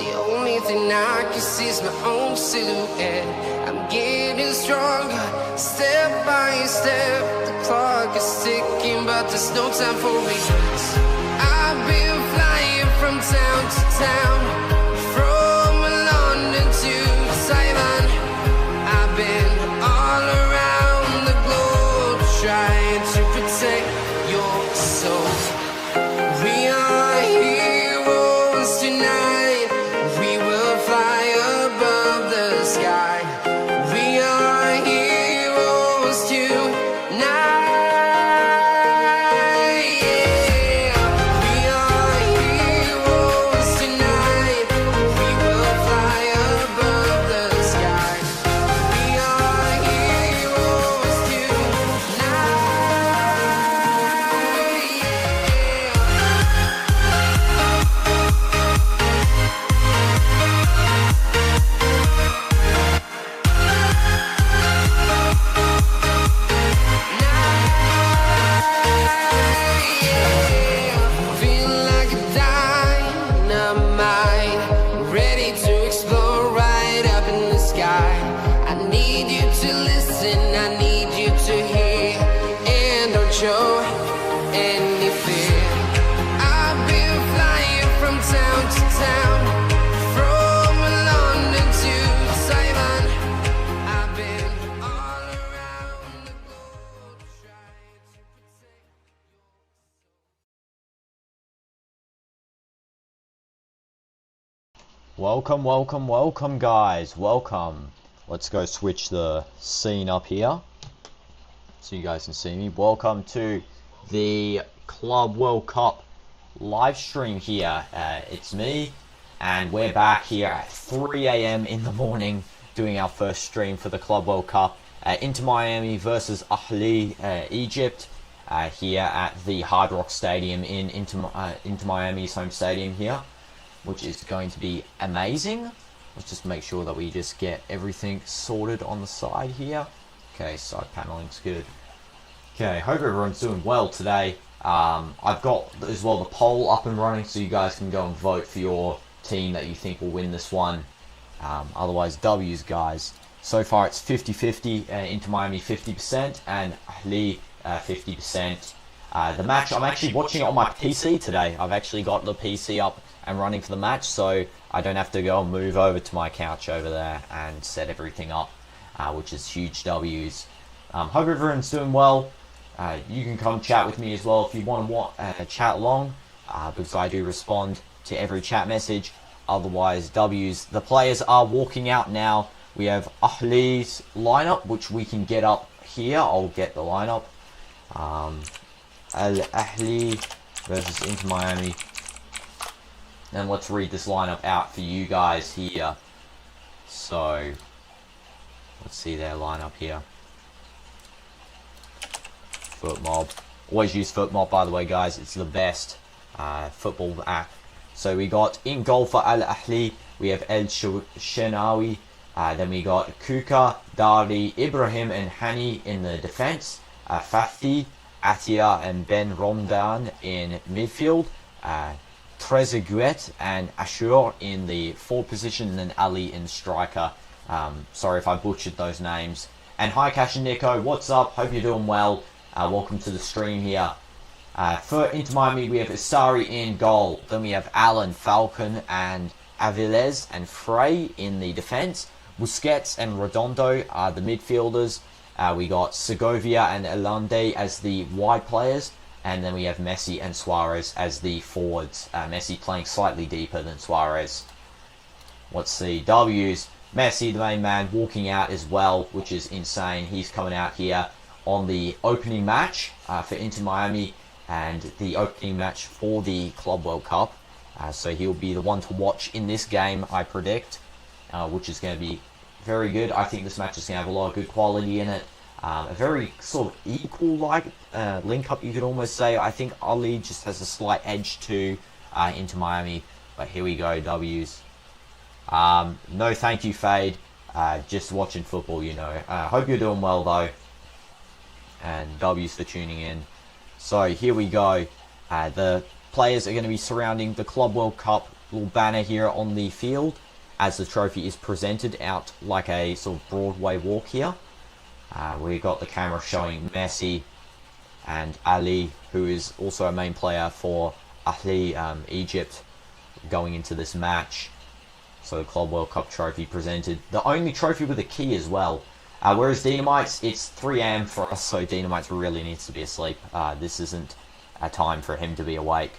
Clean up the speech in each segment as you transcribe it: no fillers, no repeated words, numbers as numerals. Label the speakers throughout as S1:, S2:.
S1: The only thing I can see is my own silhouette. I'm getting stronger, step by step. The clock is ticking, but there's no time for me. I've been flying from town to town, from London to Taiwan. I've been all around the globe, trying to protect your soul. We are heroes tonight. We will fly above the sky. We are heroes tonight.
S2: Welcome guys, welcome. Let's go switch the scene up here so you guys can see me. Welcome to the Club World Cup live stream here. It's me, and we're back here at 3 AM in the morning doing our first stream for the Club World Cup. Inter Miami versus Ahly, Egypt, here at the Hard Rock Stadium in Inter Miami's home stadium here, which is going to be amazing. Let's just make sure that we just get everything sorted on the side here. Okay, side paneling's good. Okay, hope everyone's doing well today. I've got as well the poll up and running, so you guys can go and vote for your team that you think will win this one. Otherwise, W's, guys. So far it's 50-50, Inter Miami 50% and Ahly 50%. The match, I'm actually watching it on my PC today. I've actually got the PC up and running for the match, so I don't have to go and move over to my couch over there and set everything up, which is huge W's. Hope everyone's doing well. You can come chat with me as well if you want to chat along, because I do respond to every chat message. Otherwise, W's. The players are walking out now. We have Ahly's lineup, which we can get up here. I'll get the lineup. Ahly versus Inter Miami. And let's read this lineup out for you guys here. So, let's see their lineup here. FootMob. Always use FootMob, by the way, guys. It's the best football app. So we got in goal for Al Ahly, we have El Shenawi. Then we got Kuka, Dari, Ibrahim and Hani in the defense. Fafti, Atia and Ben Romdan in midfield. Trezeguet and Ashur in the forward position, and then Ali in striker. Sorry if I butchered those names. And hi Cash and Nico, what's up? Hope you're doing well. Welcome to the stream here. For Inter Miami, we have Isari in goal. Then we have Alan, Falcon and Avilés and Frey in the defense. Busquets and Redondo are the midfielders. We got Segovia and Elande as the wide players. And then we have Messi and Suarez as the forwards. Messi playing slightly deeper than Suarez. Let's see. W's. Messi, the main man, walking out as well, which is insane. He's coming out here on the opening match for Inter Miami and the opening match for the Club World Cup. So he'll be the one to watch in this game, I predict, which is going to be very good. I think this match is going to have a lot of good quality in it. A very sort of equal-like link-up, you could almost say. I think Ali just has a slight edge to Inter Miami. But here we go, W's. No thank you, Fade. Just watching football, you know. Hope you're doing well, though. And W's for tuning in. So here we go. The players are going to be surrounding the Club World Cup little banner here on the field as the trophy is presented out like a sort of Broadway walk here. We got the camera showing Messi and Ahly, who is also a main player for Ahly, Egypt, going into this match. So the Club World Cup trophy presented. The only trophy with a key as well. Whereas DinoDoomz, it's 3 AM for us, so DinoDoomz really needs to be asleep. This isn't a time for him to be awake.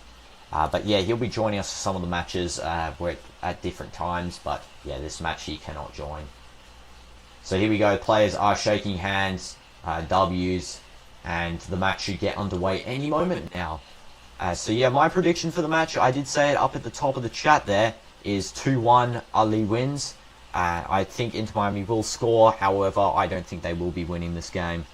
S2: But yeah, he'll be joining us for some of the matches we're at different times. But yeah, this match he cannot join. So here we go. Players are shaking hands, W's, and the match should get underway any moment now. So yeah, my prediction for the match, I did say it up at the top of the chat there, is 2-1 Ahly wins. I think Inter Miami will score, however, I don't think they will be winning this game.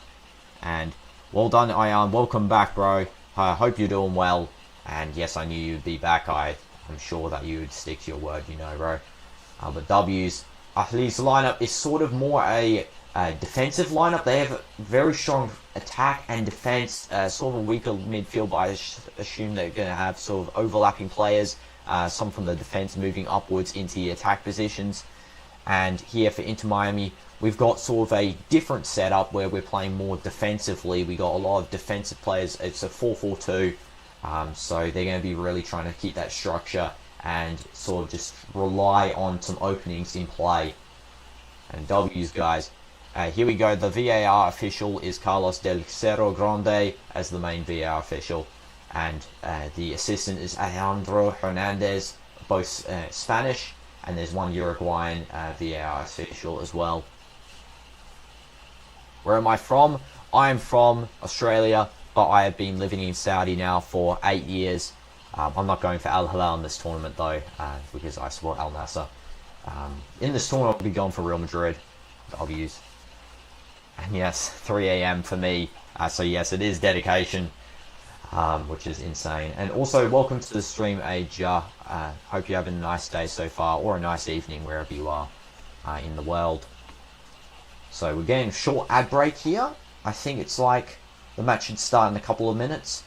S2: And well done, Ian. Welcome back, bro. I hope you're doing well. And yes, I knew you'd be back. I'm sure that you would stick to your word, you know, bro. But W's. Ahly's lineup is sort of more a defensive lineup. They have a very strong attack and defense, sort of a weaker midfield, but I assume they're going to have sort of overlapping players, some from the defense moving upwards into the attack positions. And here for Inter Miami, we've got sort of a different setup where we're playing more defensively. We got a lot of defensive players. It's a 4-4-2, so they're going to be really trying to keep that structure and sort of just rely on some openings in play. And W's, guys. Here we go. The VAR official is Carlos del Cerro Grande as the main VAR official. And the assistant is Alejandro Hernandez, both Spanish. And there's one Uruguayan VAR official as well. Where am I from? I am from Australia, but I have been living in Saudi now for 8 years. I'm not going for Al Hilal in this tournament though, because I support Al Nassr. In this tournament, I'll be going for Real Madrid. W's. And yes, 3 AM for me. So yes, it is dedication, which is insane. And also, welcome to the stream, Aja. Hope you're having a nice day so far, or a nice evening wherever you are in the world. So we're getting a short ad break here. I think it's like the match should start in a couple of minutes.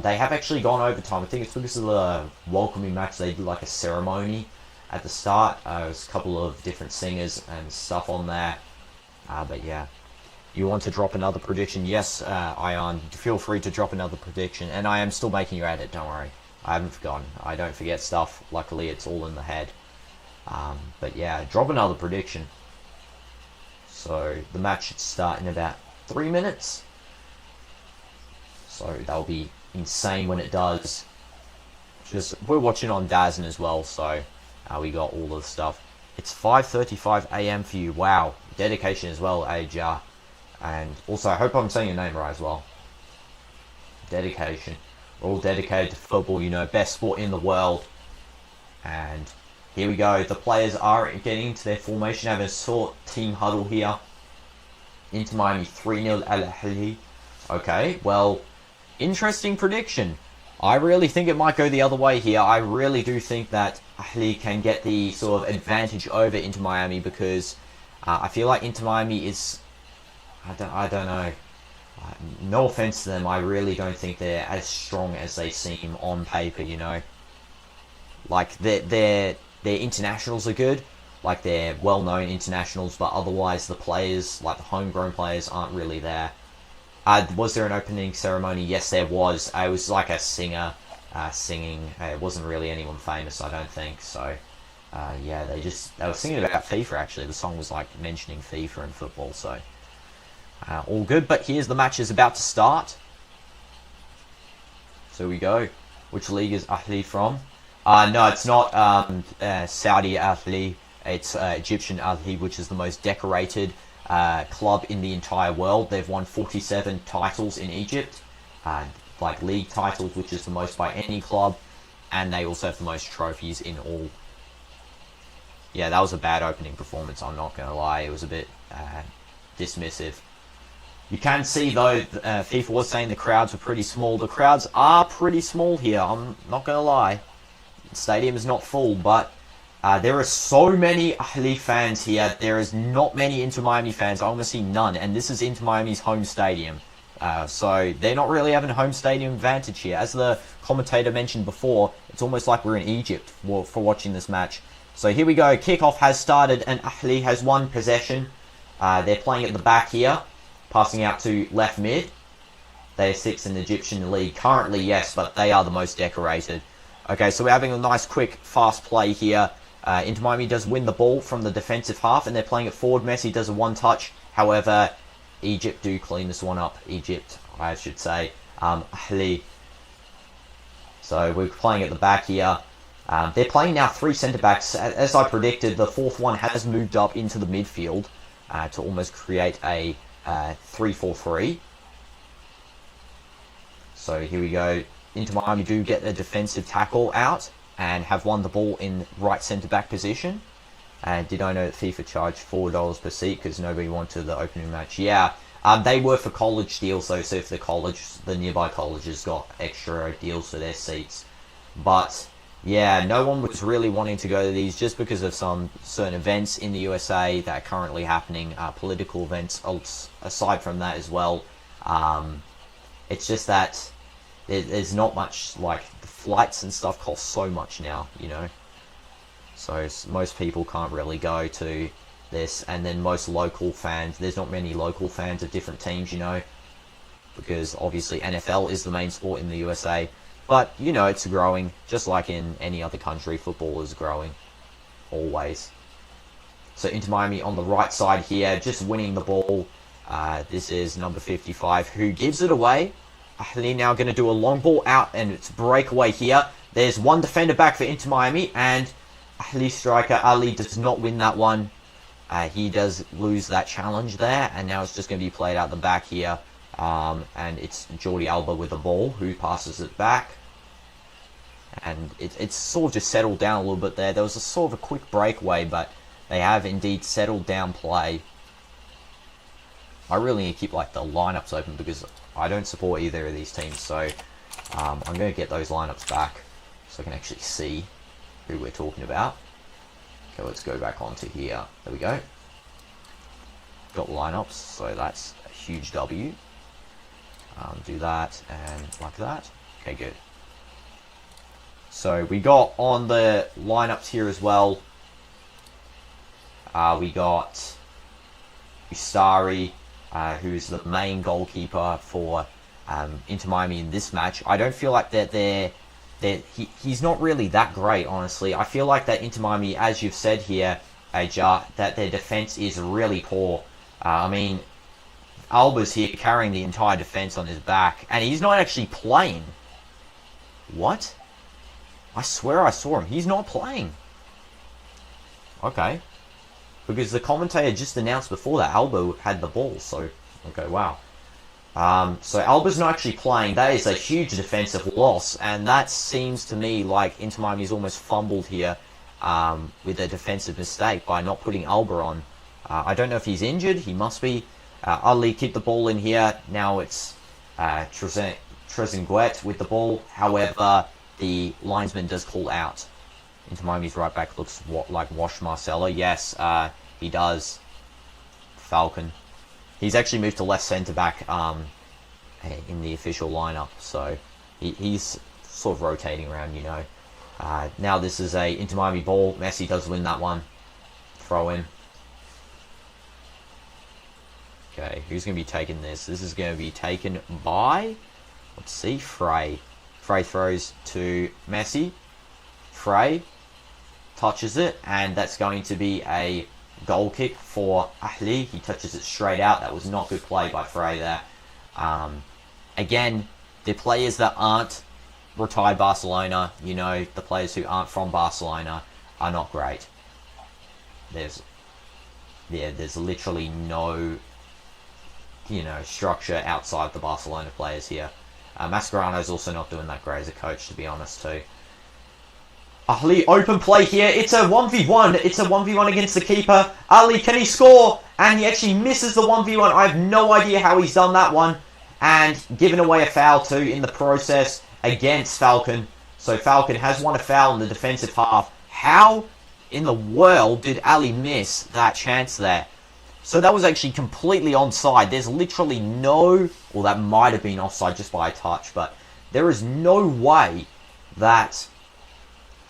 S2: They have actually gone overtime. I think it's because of the welcoming match. They did like a ceremony at the start. There's a couple of different singers and stuff on there. But yeah, you want to drop another prediction? Yes, Ion, feel free to drop another prediction. And I am still making your edit, don't worry. I haven't forgotten. I don't forget stuff. Luckily, it's all in the head. But yeah, drop another prediction. So the match should start in about 3 minutes. So that'll be insane when it does. We're watching on DAZN as well, so we got all of the stuff. It's 5:35 AM for you. Wow, dedication as well, Aja. And also, I hope I'm saying your name right as well. Dedication. We're all dedicated to football, you know, best sport in the world. And here we go. The players are getting into their formation, having a short team huddle here. Inter Miami 3-0 Ahly. Okay, well, interesting prediction. I really think it might go the other way here. I really do think that Ahly can get the sort of advantage over Inter Miami because I feel like Inter Miami is... I don't know. No offense to them, I really don't think they're as strong as they seem on paper, you know. Like, their internationals are good. Like, they're well-known internationals, but otherwise the players, like the homegrown players, aren't really there. Was there an opening ceremony? Yes, there was. It was like a singer singing. It wasn't really anyone famous, I don't think. So, yeah, they were singing about FIFA, actually. The song was, like, mentioning FIFA and football, so... all good, but here's the match is about to start. So we go. Which league is Ahly from? No, it's not Saudi Ahly. It's Egyptian Ahly, which is the most decorated club in the entire world. They've won 47 titles in Egypt, like league titles, which is the most by any club, and they also have the most trophies in all. Yeah, that was a bad opening performance, I'm not going to lie. It was a bit dismissive. You can see, though, FIFA was saying the crowds were pretty small. The crowds are pretty small here, I'm not going to lie. The stadium is not full, but there are so many Ahly fans here. There is not many Inter Miami fans. I almost see none, and this is Inter Miami's home stadium. So they're not really having a home stadium advantage here. As the commentator mentioned before, it's almost like we're in Egypt for watching this match. So here we go. Kickoff has started and Ahly has won possession. They're playing at the back here, passing out to left mid. They're 6th in the Egyptian league currently, yes, but they are the most decorated. Okay, so we're having a nice, quick, fast play here. Inter Miami does win the ball from the defensive half, and they're playing it forward. Messi does a one-touch. However, Egypt do clean this one up. Egypt, I should say. Ahly. So we're playing at the back here. They're playing now 3 centre-backs. As I predicted, the 4th one has moved up into the midfield to almost create a 3-4-3. So here we go. Inter Miami do get a defensive tackle out and have won the ball in right centre-back position. And did I know that FIFA charged $4 per seat because nobody wanted the opening match? Yeah, they were for college deals though, so if the nearby colleges got extra deals for their seats. But yeah, no one was really wanting to go to these just because of some certain events in the USA that are currently happening, political events aside from that as well. It's just that there's not much, like, the flights and stuff cost so much now, you know. So most people can't really go to this, and then most local fans, there's not many local fans of different teams, you know, because obviously NFL is the main sport in the USA, but, you know, it's growing, just like in any other country, football is growing, always. So Inter Miami on the right side here, just winning the ball. This is number 55, who gives it away. Ahly now going to do a long ball out, and it's breakaway here. There's one defender back for Inter Miami, and Ahly striker Ahly does not win that one. He does lose that challenge there, and now it's just going to be played out the back here. And it's Jordi Alba with the ball, who passes it back. And it's sort of just settled down a little bit there. There was a sort of a quick breakaway, but they have indeed settled down play. I really need to keep like the lineups open because I don't support either of these teams, so I'm going to get those lineups back so I can actually see who we're talking about. Okay, let's go back onto here. There we go. Got lineups, so that's a huge W. Do that and like that. Okay, good. So we got on the lineups here as well. We got Ustari, who's the main goalkeeper for Inter Miami in this match. I don't feel like he's not really that great, honestly. I feel like that Inter Miami, as you've said here, Aja, that their defense is really poor. I mean, Alba's here carrying the entire defense on his back, and he's not actually playing. What? I swear I saw him. He's not playing. Okay. Because the commentator just announced before that Alba had the ball, so, okay, wow. So Alba's not actually playing. That is a huge defensive loss, and that seems to me like Inter Miami's almost fumbled here with a defensive mistake by not putting Alba on. I don't know if he's injured. He must be. Ahly keep the ball in here. Now it's Trezeguet with the ball. However, the linesman does call out. Inter Miami's right back looks like Wash Marcelo. Yes, he does. Falcon. He's actually moved to left centre back in the official lineup, so he's sort of rotating around, you know. Now this is a Inter Miami ball. Messi does win that one. Throw in. Okay, who's going to be taking this? This is going to be taken by, let's see, Frey. Frey throws to Messi. Frey touches it, and that's going to be a goal kick for Ahly. He touches it straight out. That was not good play by Frey there. Again, the players that aren't retired Barcelona, you know, the players who aren't from Barcelona are not great. There's literally no, you know, structure outside the Barcelona players here. Mascherano's also not doing that great as a coach, to be honest, too. Ahly, open play here. It's a 1v1. It's a 1v1 against the keeper. Ahly, can he score? And he actually misses the 1v1. I have no idea how he's done that one. And given away a foul, too, in the process against Falcon. So Falcon has won a foul in the defensive half. How in the world did Ahly miss that chance there? So that was actually completely onside. There's literally no... Well, that might have been offside just by a touch, but there is no way that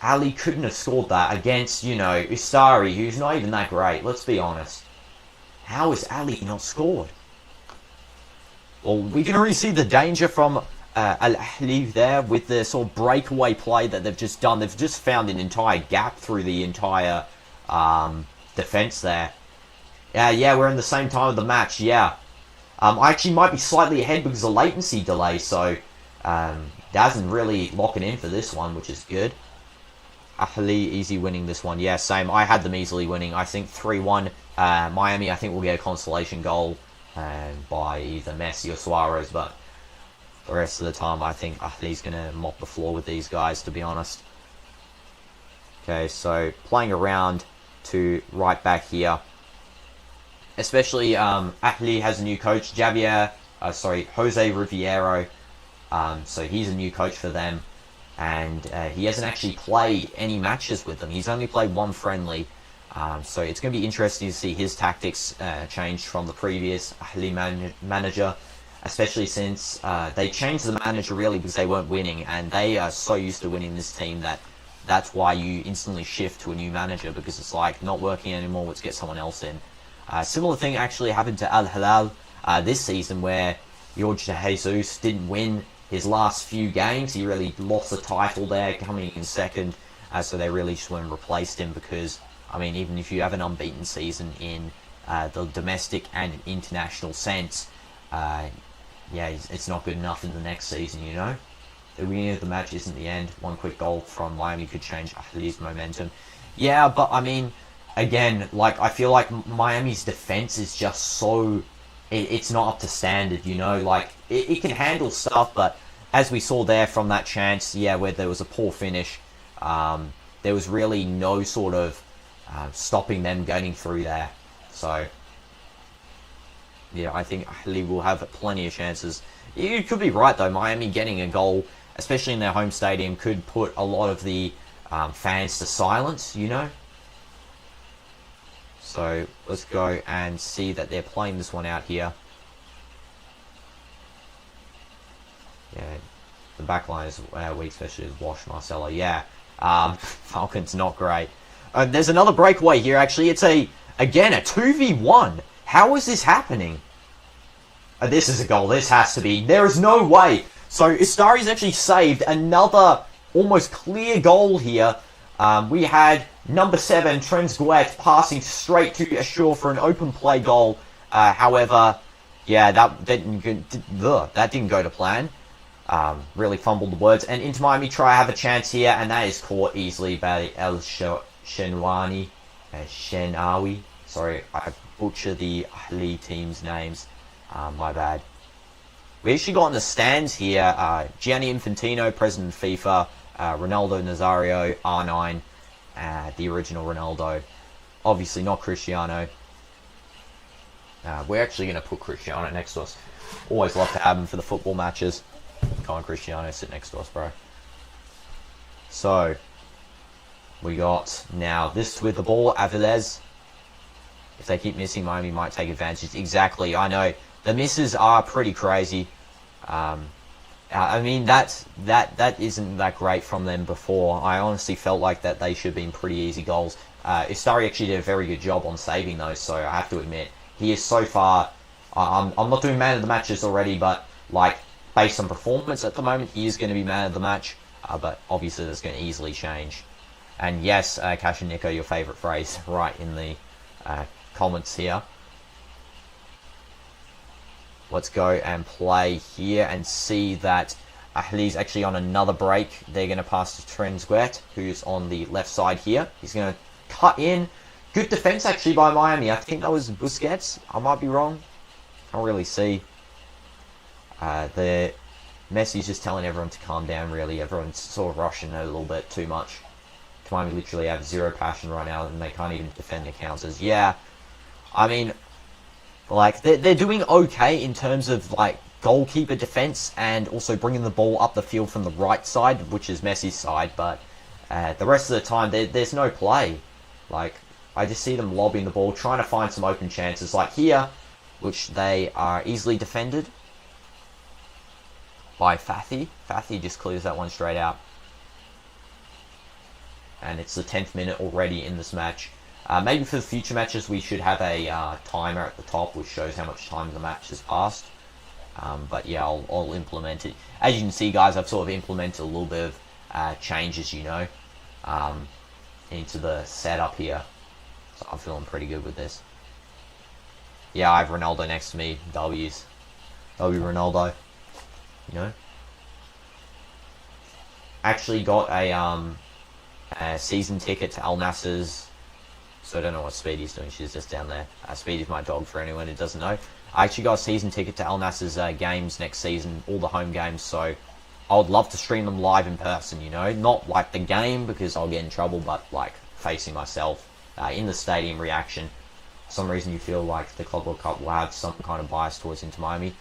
S2: Ahly couldn't have scored that against, you know, Ustari, who's not even that great. Let's be honest. How is Ahly not scored? Well, we can already see the danger from Ahly there with the sort of breakaway play that they've just done. They've just found an entire gap through the entire defense there. Yeah, we're in the same time of the match, yeah. I actually might be slightly ahead because of latency delay, so DAZN really locking in for this one, which is good. Ahly easy winning this one. Yeah, same. I had them easily winning. I think 3-1. Miami, I think, will get a consolation goal by either Messi or Suarez, but the rest of the time, I think Ahly's going to mop the floor with these guys, to be honest. Okay, so playing around to right back here. Especially, Ahly has a new coach, Jose Riviero. So he's a new coach for them. And he hasn't actually played any matches with them. He's only played one friendly. So it's going to be interesting to see his tactics change from the previous Ahly manager. Especially since they changed the manager really because they weren't winning. And they are so used to winning this team that's why you instantly shift to a new manager. Because it's like, not working anymore, let's get someone else in. Similar thing actually happened to Al Hilal this season, where Jorge Jesus didn't win his last few games. He really lost the title there, coming in second. So they really just went and replaced him because, I mean, even if you have an unbeaten season in the domestic and international sense, yeah, it's not good enough in the next season, you know? The winning of the match isn't the end. One quick goal from Miami could change Ahly's momentum. Yeah, but I mean, again, like, I feel like Miami's defense is just so... It's not up to standard, you know? Like, it can handle stuff, but as we saw there from that chance, yeah, where there was a poor finish, there was really no sort of stopping them getting through there. So, yeah, I think Ahly will have plenty of chances. You could be right, though. Miami getting a goal, especially in their home stadium, could put a lot of the fans to silence, you know? So let's go and see that they're playing this one out here. Yeah, the back line is weak, especially with Wash, Marcelo. Yeah, Falcons not great. There's another breakaway here, actually. It's again a 2v1. How is this happening? This is a goal. This has to be. There is no way. So Ustari's actually saved another almost clear goal here. We had number 7, Trezeguet, passing straight to Ashur for an open play goal. However, yeah, that didn't go to plan. Really fumbled the words. And Inter Miami try to have a chance here, and that is caught easily by El Shenawi. Sorry, I butchered the Ahly team's names. My bad. We actually got in the stands here, Gianni Infantino, president of FIFA, Ronaldo Nazario, R9, the original Ronaldo. Obviously not Cristiano. We're actually going to put Cristiano next to us. Always love to have him for the football matches. Come on, Cristiano, sit next to us, bro. So, we got now this with the ball, Avilés. If they keep missing, Miami might take advantage. Exactly, I know. The misses are pretty crazy. I mean, that isn't that great from them before. I honestly felt like that they should have been pretty easy goals. Ustari actually did a very good job on saving those, so I have to admit, he is so far... I'm not doing man of the matches already, but, like, based on performance at the moment, he is going to be man of the match, but obviously that's going to easily change. And yes, Cash and Nico, your favourite phrase, right in the comments here. Let's go and play here and see that Ahly's actually on another break. They're going to pass to Trezeguet, who's on the left side here. He's going to cut in. Good defense actually by Miami. I think that was Busquets. I might be wrong. Can't really see. The Messi's just telling everyone to calm down, really. Everyone's sort of rushing a little bit too much. Miami literally have zero passion right now, and they can't even defend their counters. Yeah, I mean... Like, they're doing okay in terms of, like, goalkeeper defense and also bringing the ball up the field from the right side, which is Messi's side, but the rest of the time, there's no play. Like, I just see them lobbing the ball, trying to find some open chances, like here, which they are easily defended by Fathy. Fathy just clears that one straight out. And it's the 10th minute already in this match. Maybe for the future matches we should have a timer at the top which shows how much time the match has passed. But yeah, I'll implement it. As you can see, guys, I've sort of implemented a little bit of changes, you know, into the setup here. So I'm feeling pretty good with this. Yeah, I have Ronaldo next to me. W's. W Ronaldo. You know. Actually got a season ticket to Al Nassr's. So I don't know what Speedy's doing. She's just down there. Speedy's my dog for anyone who doesn't know. I actually got a season ticket to Al Nassr's games next season, all the home games. So I would love to stream them live in person, you know. Not like the game because I'll get in trouble, but like facing myself in the stadium reaction. For some reason you feel like the Club World Cup will have some kind of bias towards Inter Miami.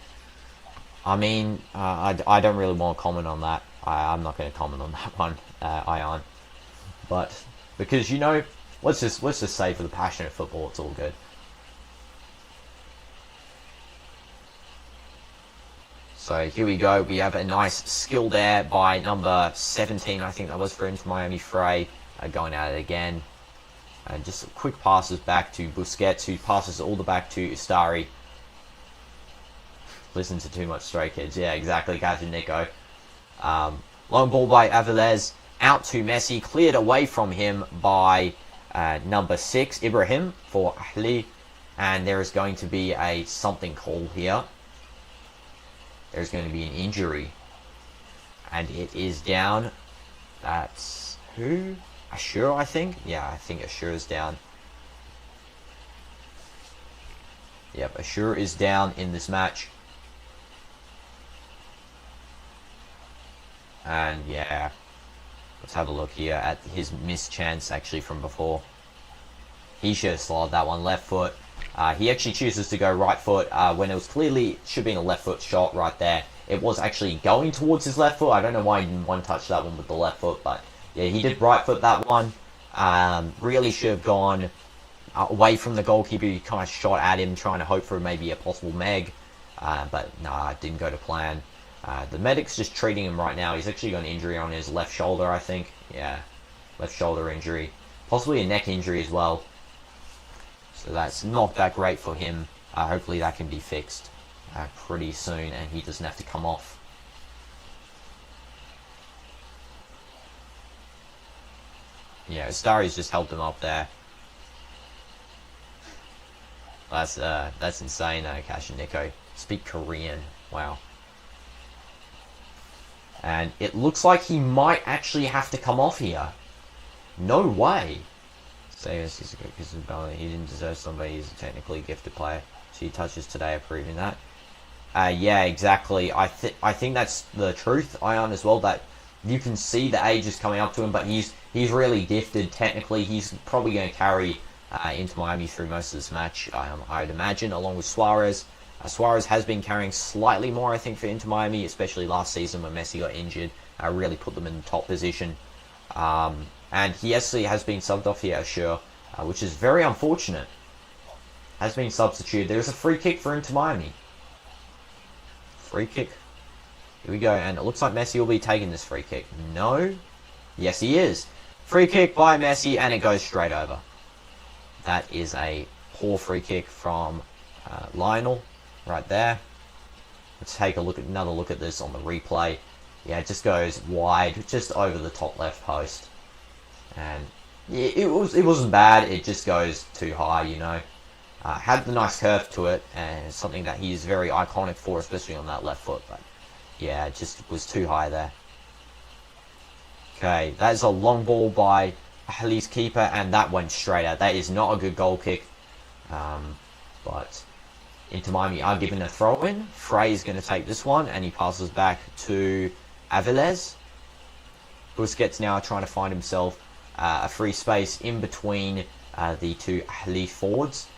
S2: I mean, I don't really want to comment on that. I'm not going to comment on that one, Ion. But because, you know, let's just say for the passionate football, it's all good. So here we go. We have a nice skill there by number 17. I think that was for Inter Miami, Frey, going at it again. And just quick passes back to Busquets, who passes all the back to Ustari. Listen to too much Stray Kids. Yeah, exactly. Catching Nico. Long ball by Avilés. Out to Messi. Cleared away from him by number 6, Ibrahim, for Ahly. And there is going to be a something call here. There's going to be an injury. And it is down. That's who? Ashur, I think? Yeah, I think Ashur is down. Yep, Ashur is down in this match. And yeah, let's have a look here at his missed chance actually from before. He should have slotted that one left foot. He actually chooses to go right foot when it was clearly should be a left foot shot right there. It was actually going towards his left foot. I don't know why he didn't one-touch that one with the left foot, but yeah, he did right foot that one. Really should have gone away from the goalkeeper. He kind of shot at him, trying to hope for maybe a possible meg. But nah, it didn't go to plan. The medic's just treating him right now. He's actually got an injury on his left shoulder, I think. Yeah, left shoulder injury. Possibly a neck injury as well. So that's not that great for him. Hopefully that can be fixed pretty soon and he doesn't have to come off. Yeah, Stari's just helped him up there. That's insane, Cash and Nico. Speak Korean. Wow. And it looks like he might actually have to come off here. No way. Sayers is good because he didn't deserve somebody. He's a technically gifted player. So he touches today are proving that. Yeah, exactly. I think that's the truth, Ion, as well. That you can see the age is coming up to him, but he's really gifted. Technically, he's probably going to carry Inter Miami through most of this match. I'd imagine, along with Suarez. Suarez has been carrying slightly more, I think, for Inter Miami, especially last season when Messi got injured. Really put them in the top position. And he actually has been subbed off here, sure, which is very unfortunate. Has been substituted. There's a free kick for Inter Miami. Free kick. Here we go, and it looks like Messi will be taking this free kick. No? Yes, he is. Free kick by Messi, and it goes straight over. That is a poor free kick from Lionel, right there. Let's take another look at this on the replay. Yeah, it just goes wide, just over the top left post. And yeah, it wasn't bad. It just goes too high, you know. Had the nice curve to it, and something that he is very iconic for, especially on that left foot. But yeah, it just was too high there. Okay, that is a long ball by Ahly's keeper, and that went straight out. That is not a good goal kick. But Inter Miami are given a throw-in. Frey is going to take this one, and he passes back to Avilés. Busquets now trying to find himself a free space in between the two Ahly forwards,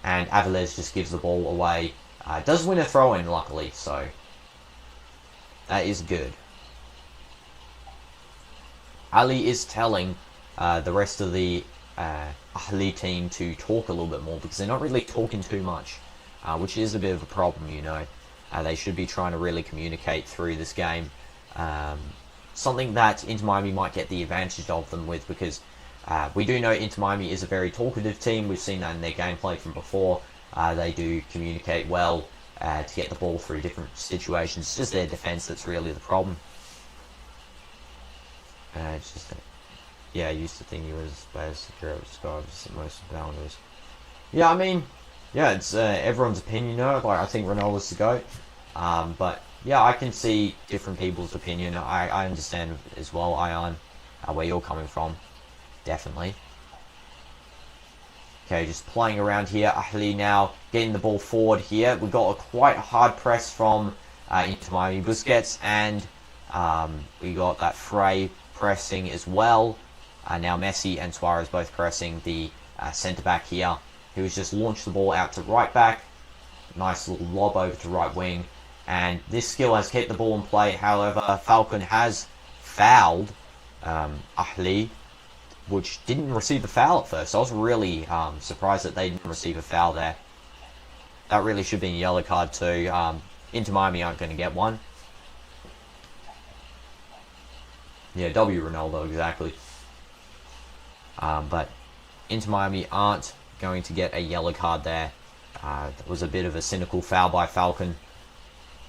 S2: and Avilés just gives the ball away. Does win a throw-in, luckily, so that is good. Ahly is telling the rest of the Ahly team to talk a little bit more, because they're not really talking too much, which is a bit of a problem, you know. They should be trying to really communicate through this game. Something that Inter Miami might get the advantage of them with, because we do know Inter Miami is a very talkative team. We've seen that in their gameplay from before. They do communicate well to get the ball through different situations. It's just their defense that's really the problem. It's just, yeah, I used to think he was best secure scores most boundaries. Yeah, I mean, yeah, it's everyone's opinion, you know. Like, I think Ronaldo's the GOAT. But yeah, I can see different people's opinion. I understand as well, Ion, where you're coming from. Definitely. Okay, just playing around here. Ahly now getting the ball forward here. We got a quite hard press from Inter Miami Busquets, and we got that Frey pressing as well. Now Messi and Suarez both pressing the centre back here, who has just launched the ball out to right back. Nice little lob over to right wing. And this skill has kept the ball in play. However, Falcon has fouled Ahly, which didn't receive a foul at first. I was really surprised that they didn't receive a foul there. That really should be a yellow card too. Inter Miami aren't going to get one. Yeah, W Ronaldo, exactly. But Inter Miami aren't going to get a yellow card there. That was a bit of a cynical foul by Falcon.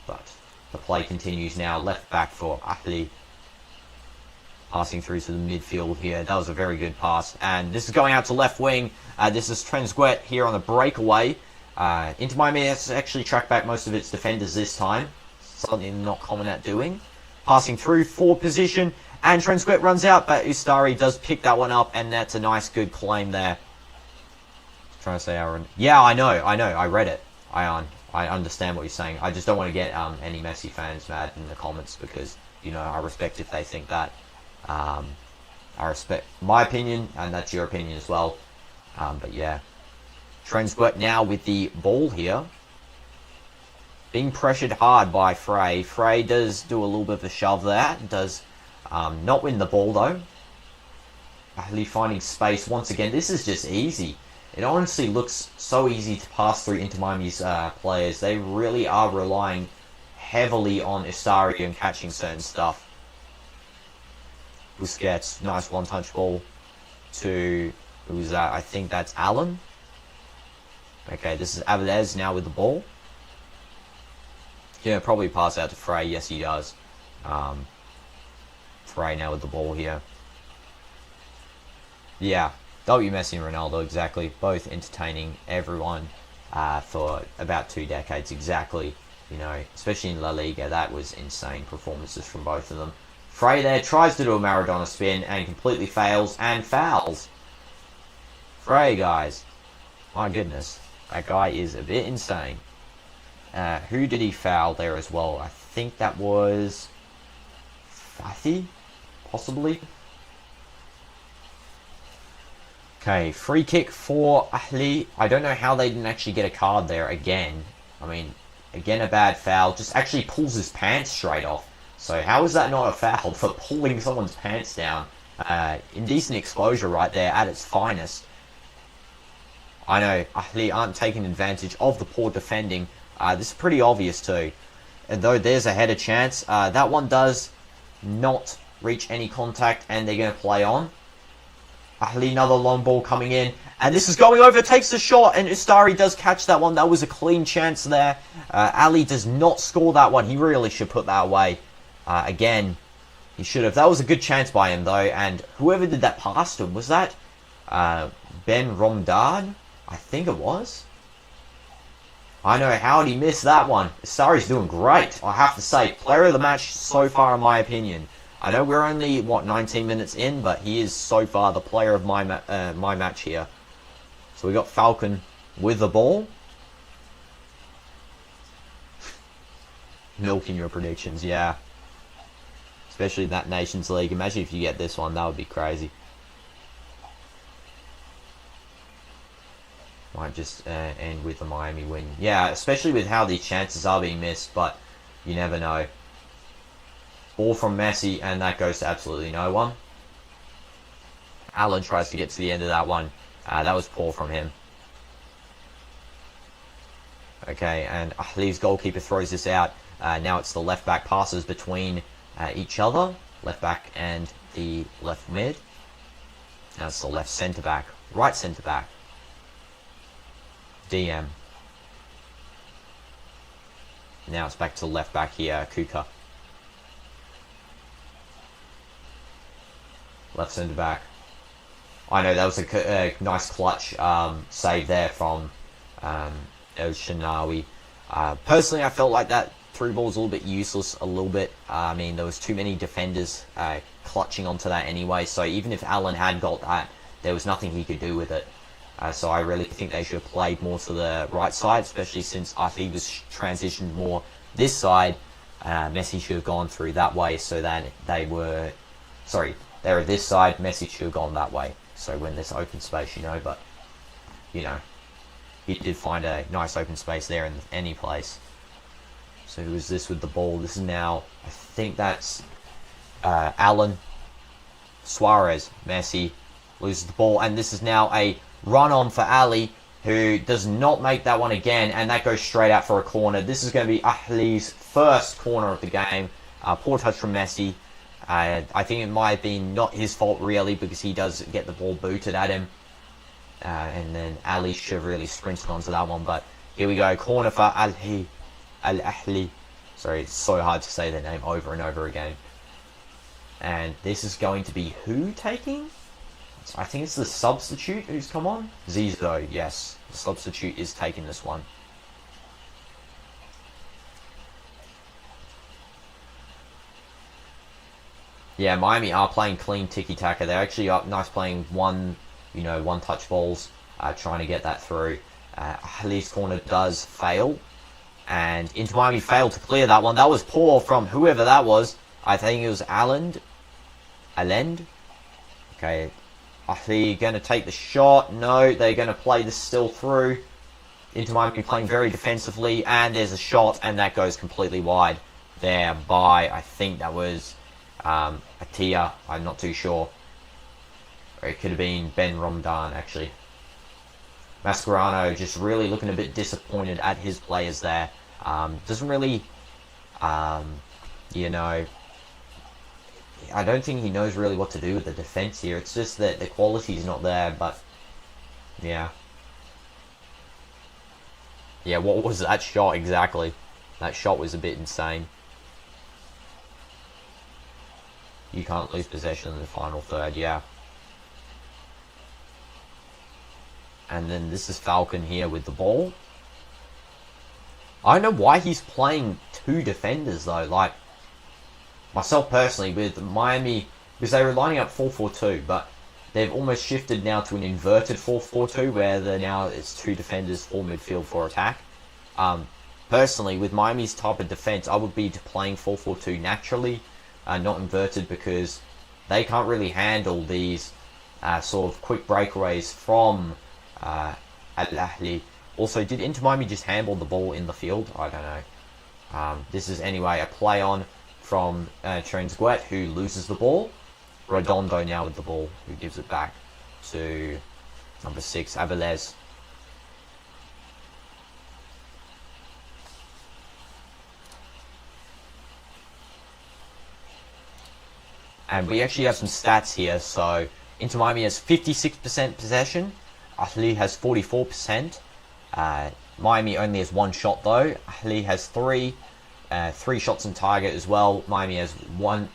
S2: But the play continues now. Left back for Ahly. Passing through to the midfield here. That was a very good pass. And this is going out to left wing. This is Trezeguet here on the breakaway. Inter Miami has actually tracked back most of its defenders this time. Something not common at doing. Passing through for position. And Trezeguet runs out, but Ustari does pick that one up. And that's a nice, good claim there. Trying to say Aaron. Yeah, I know. I read it. Ion. I understand what you're saying. I just don't want to get any Messi fans mad in the comments, because, you know, I respect if they think that. I respect my opinion, and that's your opinion as well. But yeah. Trezeguet now with the ball here. Being pressured hard by Frey. Frey does do a little bit of a shove there. Does not win the ball though. Ahly finding space once again. This is just easy. It honestly looks so easy to pass through Inter Miami's players. They really are relying heavily on Ustari and catching certain stuff. Busquets, nice one-touch ball to, who's that? I think that's Allen. Okay, this is Avilés now with the ball. Yeah, probably pass out to Frey. Yes, he does. Frey now with the ball here. Yeah. W Messi and Ronaldo, exactly. Both entertaining everyone for about 2 decades, exactly. You know, especially in La Liga, that was insane performances from both of them. Frey there tries to do a Maradona spin and completely fails and fouls. Frey, guys. My goodness. That guy is a bit insane. Who did he foul there as well? I think that was Fathy, possibly. Okay, free kick for Ahly. I don't know how they didn't actually get a card there again. I mean, again a bad foul. Just actually pulls his pants straight off. So how is that not a foul for pulling someone's pants down? Indecent exposure right there at its finest. I know Ahly aren't taking advantage of the poor defending. This is pretty obvious too. And though there's a header chance, that one does not reach any contact, and they're going to play on. Ahly, another long ball coming in, and this is going over, takes the shot, and Ustari does catch that one. That was a clean chance there. Ahly does not score that one. He really should put that away. Again, he should have. That was a good chance by him, though, and whoever did that pass to him, was that Ben Romdad? I think it was. I know, how did he miss that one? Ustari's doing great, I have to say. Player of the match so far, in my opinion. I know we're only, 19 minutes in, but he is so far the player of my match here. So we got Falcon with the ball. Milking your predictions, yeah. Especially that Nations League. Imagine if you get this one, that would be crazy. Might just end with a Miami win. Yeah, especially with how these chances are being missed, but you never know. Ball from Messi, and that goes to absolutely no one. Alan tries to get to the end of that one. That was poor from him. Okay, and Ahly's goalkeeper throws this out. Now it's the left back passes between each other. Left back and the left mid. Now it's the left centre back. Right centre back. DM. Now it's back to left back here, Kuka. Left centre back. I know that was a nice clutch save there from El Shinawi. Personally, I felt like that through ball was a little bit useless, a little bit. I mean, there was too many defenders clutching onto that anyway, so even if Alan had got that, there was nothing he could do with it. So I really think they should have played more to the right side, especially since Ahly was transitioned more this side. Messi should have gone through that way so that they were... Sorry, they were this side, Messi should have gone that way. So when there's open space, you know, but, you know, he did find a nice open space there in any place. So who is this with the ball? This is now, I think that's Alan, Suarez, Messi loses the ball, and this is now a run-on for Ahly, who does not make that one again, and that goes straight out for a corner. This is going to be Ahly's first corner of the game. Poor touch from Messi. I think it might have been not his fault really, because he does get the ball booted at him. And then Ahly should have really sprinted onto that one, but here we go. Corner for Ahly. Al-Ahly. Sorry, it's so hard to say their name over and over again. And this is going to be who taking? I think it's the substitute who's come on. Zizo, yes. The substitute is taking this one. Yeah, Miami are playing clean tiki-taka. They're actually nice playing one-touch balls, trying to get that through. Ahly's corner does fail. And Inter Miami failed to clear that one. That was poor from whoever that was. I think it was Allend. Okay. Ahly going to take the shot. No, they're going to play this still through. Inter Miami playing very defensively. And there's a shot, and that goes completely wide there by, I think that was Atia. I'm not too sure. Or it could have been Ben Romdan, actually. Mascherano just really looking a bit disappointed at his players there. Doesn't really, you know, I don't think he knows really what to do with the defense here. It's just that the quality is not there, but yeah. Yeah, what was that shot exactly? That shot was a bit insane. You can't lose possession in the final third, yeah. And then this is Falcon here with the ball. I don't know why he's playing two defenders though. Like, myself personally with Miami, because they were lining up 4-4-2, but they've almost shifted now to an inverted 4-4-2 where now it's two defenders, four midfield, four attack. Personally, with Miami's type of defense, I would be playing 4-4-2 naturally, not inverted, because they can't really handle these sort of quick breakaways from Al-Ahly. Also, did Inter Miami just handball the ball in the field? I don't know. This is anyway a play on from Trezeguet, who loses the ball. Redondo now with the ball, who gives it back to number 6, Avilés. And we actually have some stats here. So Inter Miami has 56% possession. Ahly has 44%. Miami only has one shot though. Ahly has three shots on target as well. Miami has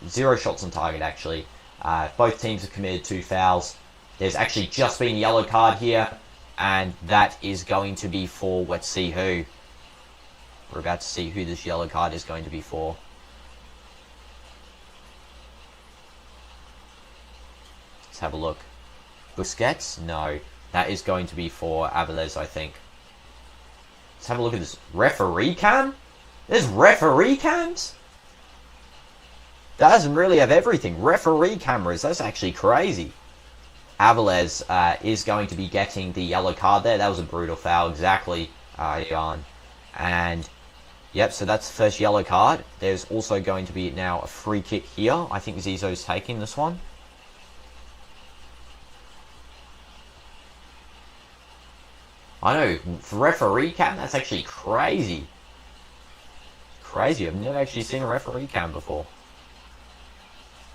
S2: 0 shots on target actually. Both teams have committed 2 fouls. There's actually just been a yellow card here, and that is going to be for, let's see who. We're about to see who this yellow card is going to be for. Let's have a look. Busquets? No. That is going to be for Avilés, I think. Let's have a look at this. Referee cam? There's referee cams? That doesn't really have everything. Referee cameras, that's actually crazy. Avilés is going to be getting the yellow card there. That was a brutal foul, exactly, Jan. And, yep, so that's the first yellow card. There's also going to be now a free kick here. I think Zizo's taking this one. I know, for referee cam, that's actually crazy. Crazy, I've never actually seen a referee cam before.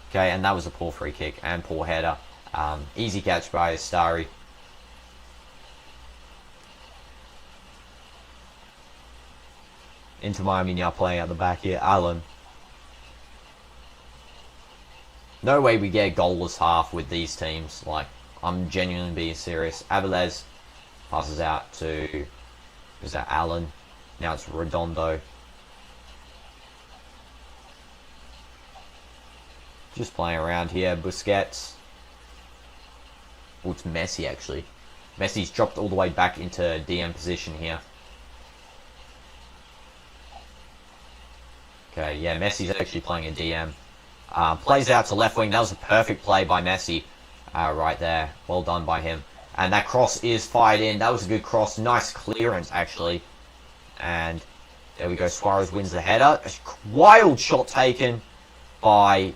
S2: Okay, and that was a poor free kick and poor header. Easy catch by Starry. Into Miami now playing at the back here. Allen. No way we get a goalless half with these teams. Like, I'm genuinely being serious. Avilés passes out to, is that Allen? Now it's Redondo. Just playing around here. Busquets. Oh, it's Messi actually. Messi's dropped all the way back into DM position here. Okay, yeah, Messi's actually playing a DM. Plays out to left wing. That was a perfect play by Messi right there. Well done by him. And that cross is fired in. That was a good cross. Nice clearance, actually. And there we go. Suarez wins the header. A wild shot taken by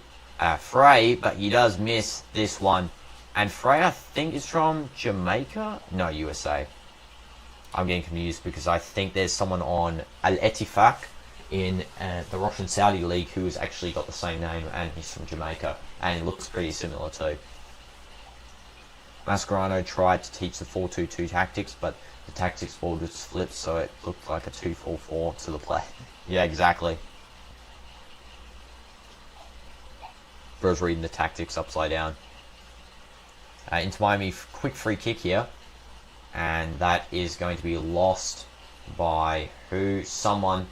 S2: Frey, but he does miss this one. And Frey, I think, is from Jamaica? No, USA. I'm getting confused because I think there's someone on Al Ettifaq in the Russian Saudi League who has actually got the same name, and he's from Jamaica, and he looks pretty similar too. Mascherano tried to teach the 4-2-2 tactics, but the tactics board was flipped, so it looked like a 2-4-4 to the play. Yeah, exactly. Bro's reading the tactics upside down. Into Miami, quick free kick here, and that is going to be lost by who? Someone.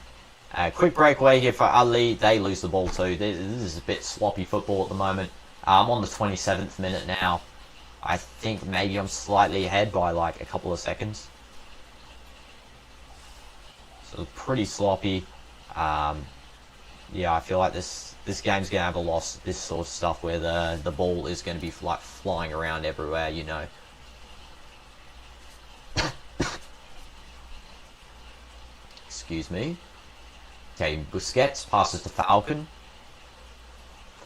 S2: Quick breakaway here for Ahly. They lose the ball too. This is a bit sloppy football at the moment. I'm on the 27th minute now. I think maybe I'm slightly ahead by like a couple of seconds. So pretty sloppy. Yeah, I feel like this game's gonna have a loss. This sort of stuff where the ball is gonna be like flying around everywhere, you know. Excuse me. Okay, Busquets passes to Falcon.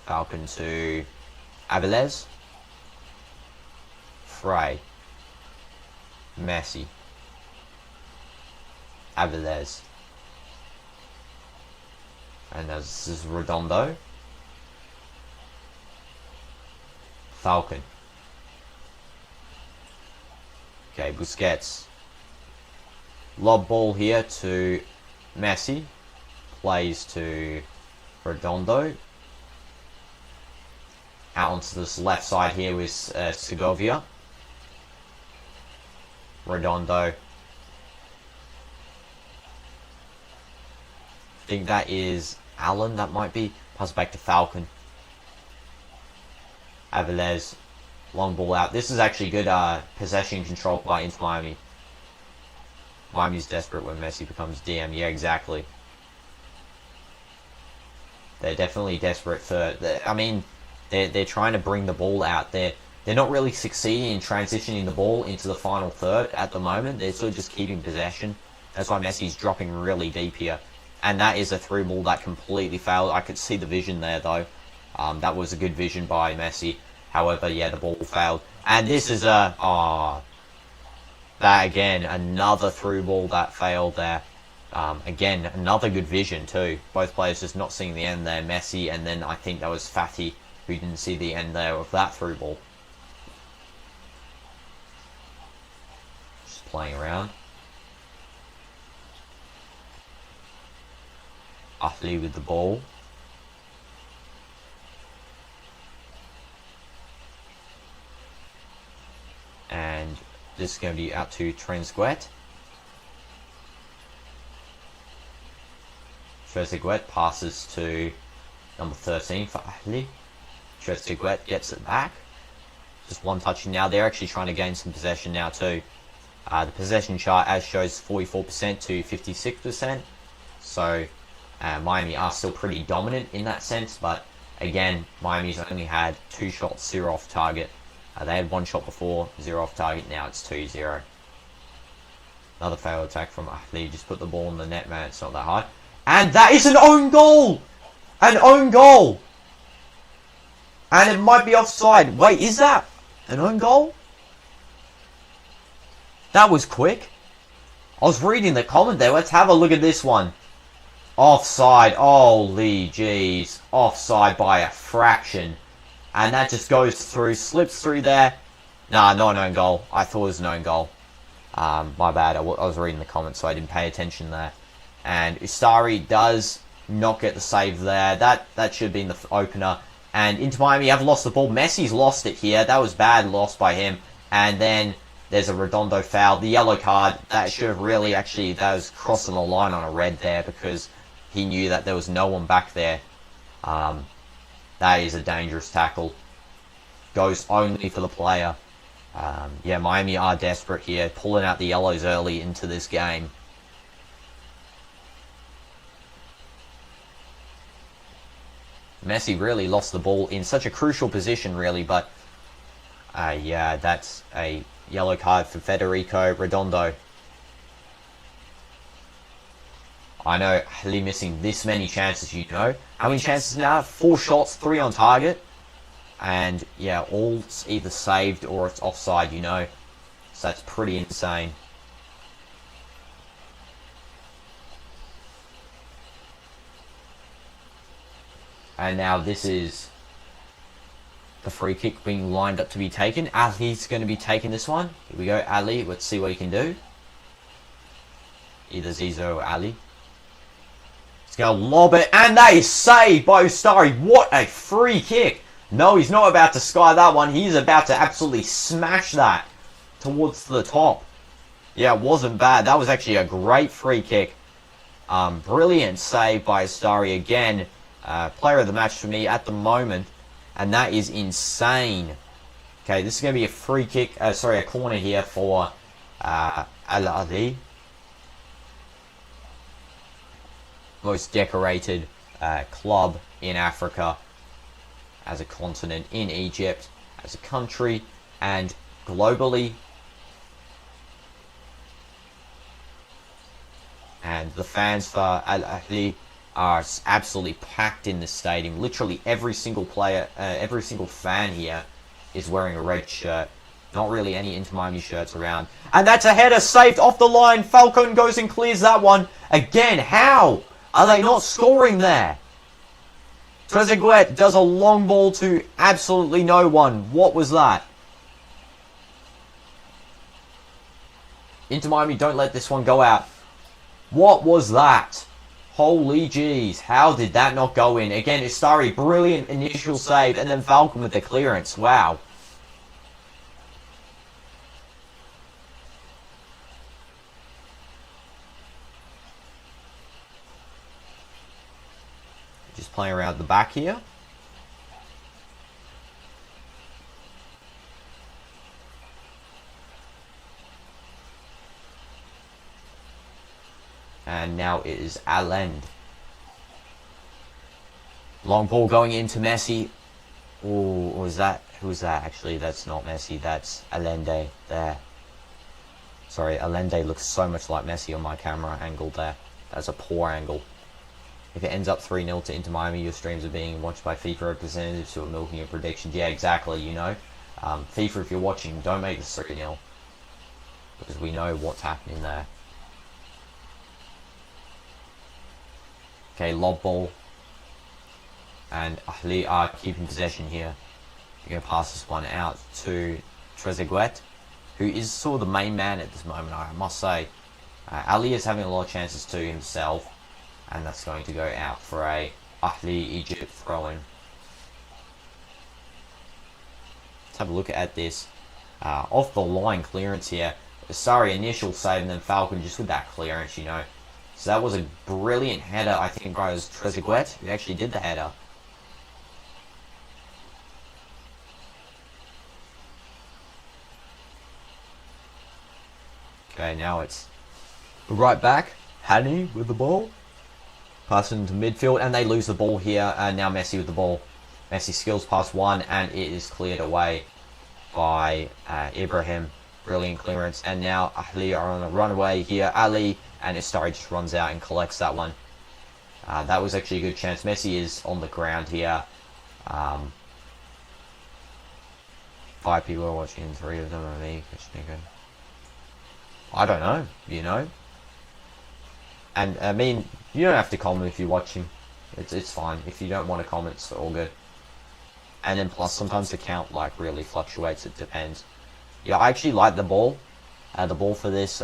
S2: Falcon to Avilés. Frey. Messi. Avilés. And this is Redondo. Falcon. Okay, Busquets. Lob ball here to Messi. Plays to Redondo. Out onto this left side here with Segovia. Redondo. I think that is Allen, that might be. Pass back to Falcon. Avilés. Long ball out. This is actually good possession control by Inter Miami. Miami's desperate when Messi becomes DM. Yeah, exactly. They're definitely desperate for... I mean, they're trying to bring the ball out. They're not really succeeding in transitioning the ball into the final third at the moment. They're sort of just keeping possession. That's why Messi's dropping really deep here. And that is a through ball that completely failed. I could see the vision there, though. That was a good vision by Messi. However, yeah, the ball failed. And this is a... that, again, another through ball that failed there. Again, another good vision, too. Both players just not seeing the end there. Messi, and then I think that was Fati who didn't see the end there of that through ball. Just playing around. Ahly with the ball. And this is going to be out to Trezeguet. Trezeguet passes to number 13 for Ahly. Trezeguet gets it back. Just one touching now. They're actually trying to gain some possession now too. The possession chart as shows 44% to 56%. So Miami are still pretty dominant in that sense. But again, Miami's only had 2 shots, 0 off target. They had 1 shot before, 0 off target. Now it's 2-0. Another failed attack from Ahly. Just put the ball in the net, man. It's not that hard. And that is an own goal! An own goal! And it might be offside. Wait, is that an own goal? That was quick. I was reading the comment there. Let's have a look at this one. Offside. Holy jeez. Offside by a fraction. And that just goes through, slips through there. Nah, not an own goal. I thought it was an own goal. My bad. I was reading the comments, so I didn't pay attention there. And Ustari does not get the save there. That should have been the opener. And Inter Miami have lost the ball. Messi's lost it here. That was bad loss by him. And then there's a Redondo foul. The yellow card, that should have really actually, that was crossing the line on a red there because he knew that there was no one back there. That is a dangerous tackle. Goes only for the player. Yeah, Miami are desperate here, pulling out the yellows early into this game. Messi really lost the ball in such a crucial position, really, but yeah, that's a yellow card for Federico Redondo. I know, Ahly missing this many chances, you know. How many chances now? 4 shots, 3 on target. And, yeah, all either saved or it's offside, you know. So that's pretty insane. And now this is the free kick being lined up to be taken. Ahly's going to be taking this one. Here we go, Ahly. Let's see what he can do. Either Zizo or Ahly. He's going to lob it. And that is saved by Ustari. What a free kick. No, he's not about to sky that one. He's about to absolutely smash that towards the top. Yeah, it wasn't bad. That was actually a great free kick. Brilliant save by Ustari again. Player of the match for me at the moment. And that is insane. Okay, this is going to be a free kick. Sorry, a corner here for Ahly. Most decorated club in Africa. As a continent, in Egypt, as a country, and globally. And the fans for Ahly are absolutely packed in the stadium. Literally every single player, every single fan here is wearing a red shirt. Not really any Inter Miami shirts around. And that's a header saved off the line. Falcon goes and clears that one. Again, how are they not scoring there? Trezeguet does a long ball to absolutely no one. What was that? Inter Miami, don't let this one go out. What was that? Holy jeez, how did that not go in? Again, Ustari, brilliant initial save, and then Falcon with the clearance. Wow. Just playing around the back here. And now it is Allende. Long ball going into Messi. Oh, was that? Who's that? Actually, that's not Messi. That's Allende there. Sorry, Allende looks so much like Messi on my camera angle there. That's a poor angle. If it ends up 3-0 to Inter Miami, your streams are being watched by FIFA representatives who are milking your predictions. Yeah, exactly, you know. FIFA, if you're watching, don't make this 3-0. Because we know what's happening there. Okay, lob ball. And Ahly are keeping possession here. You're going to pass this one out to Trezeguet, who is sort of the main man at this moment, I must say. Ahly is having a lot of chances to himself. And that's going to go out for a Ahly Egypt throw-in. Let's have a look at this. Off the line clearance here. Sorry, initial save, and then Falcon just with that clearance, you know. So that was a brilliant header, I think, by Trezeguet, who actually did the header. Okay, now it's right back. Hani with the ball. Passing to midfield, and they lose the ball here. And now Messi with the ball. Messi skills past one, and it is cleared away by Ibrahim. Brilliant clearance. And now Ahly are on a runaway here. Ahly, and Ustari just runs out and collects that one. That was actually a good chance. Messi is on the ground here. 5 people are watching, 3 of them are me. I don't know, you know. And I mean, you don't have to comment if you're watching. It's fine. If you don't want to comment, it's all good. And then plus, sometimes the count like really fluctuates. It depends. Yeah, I actually like the ball. The ball for this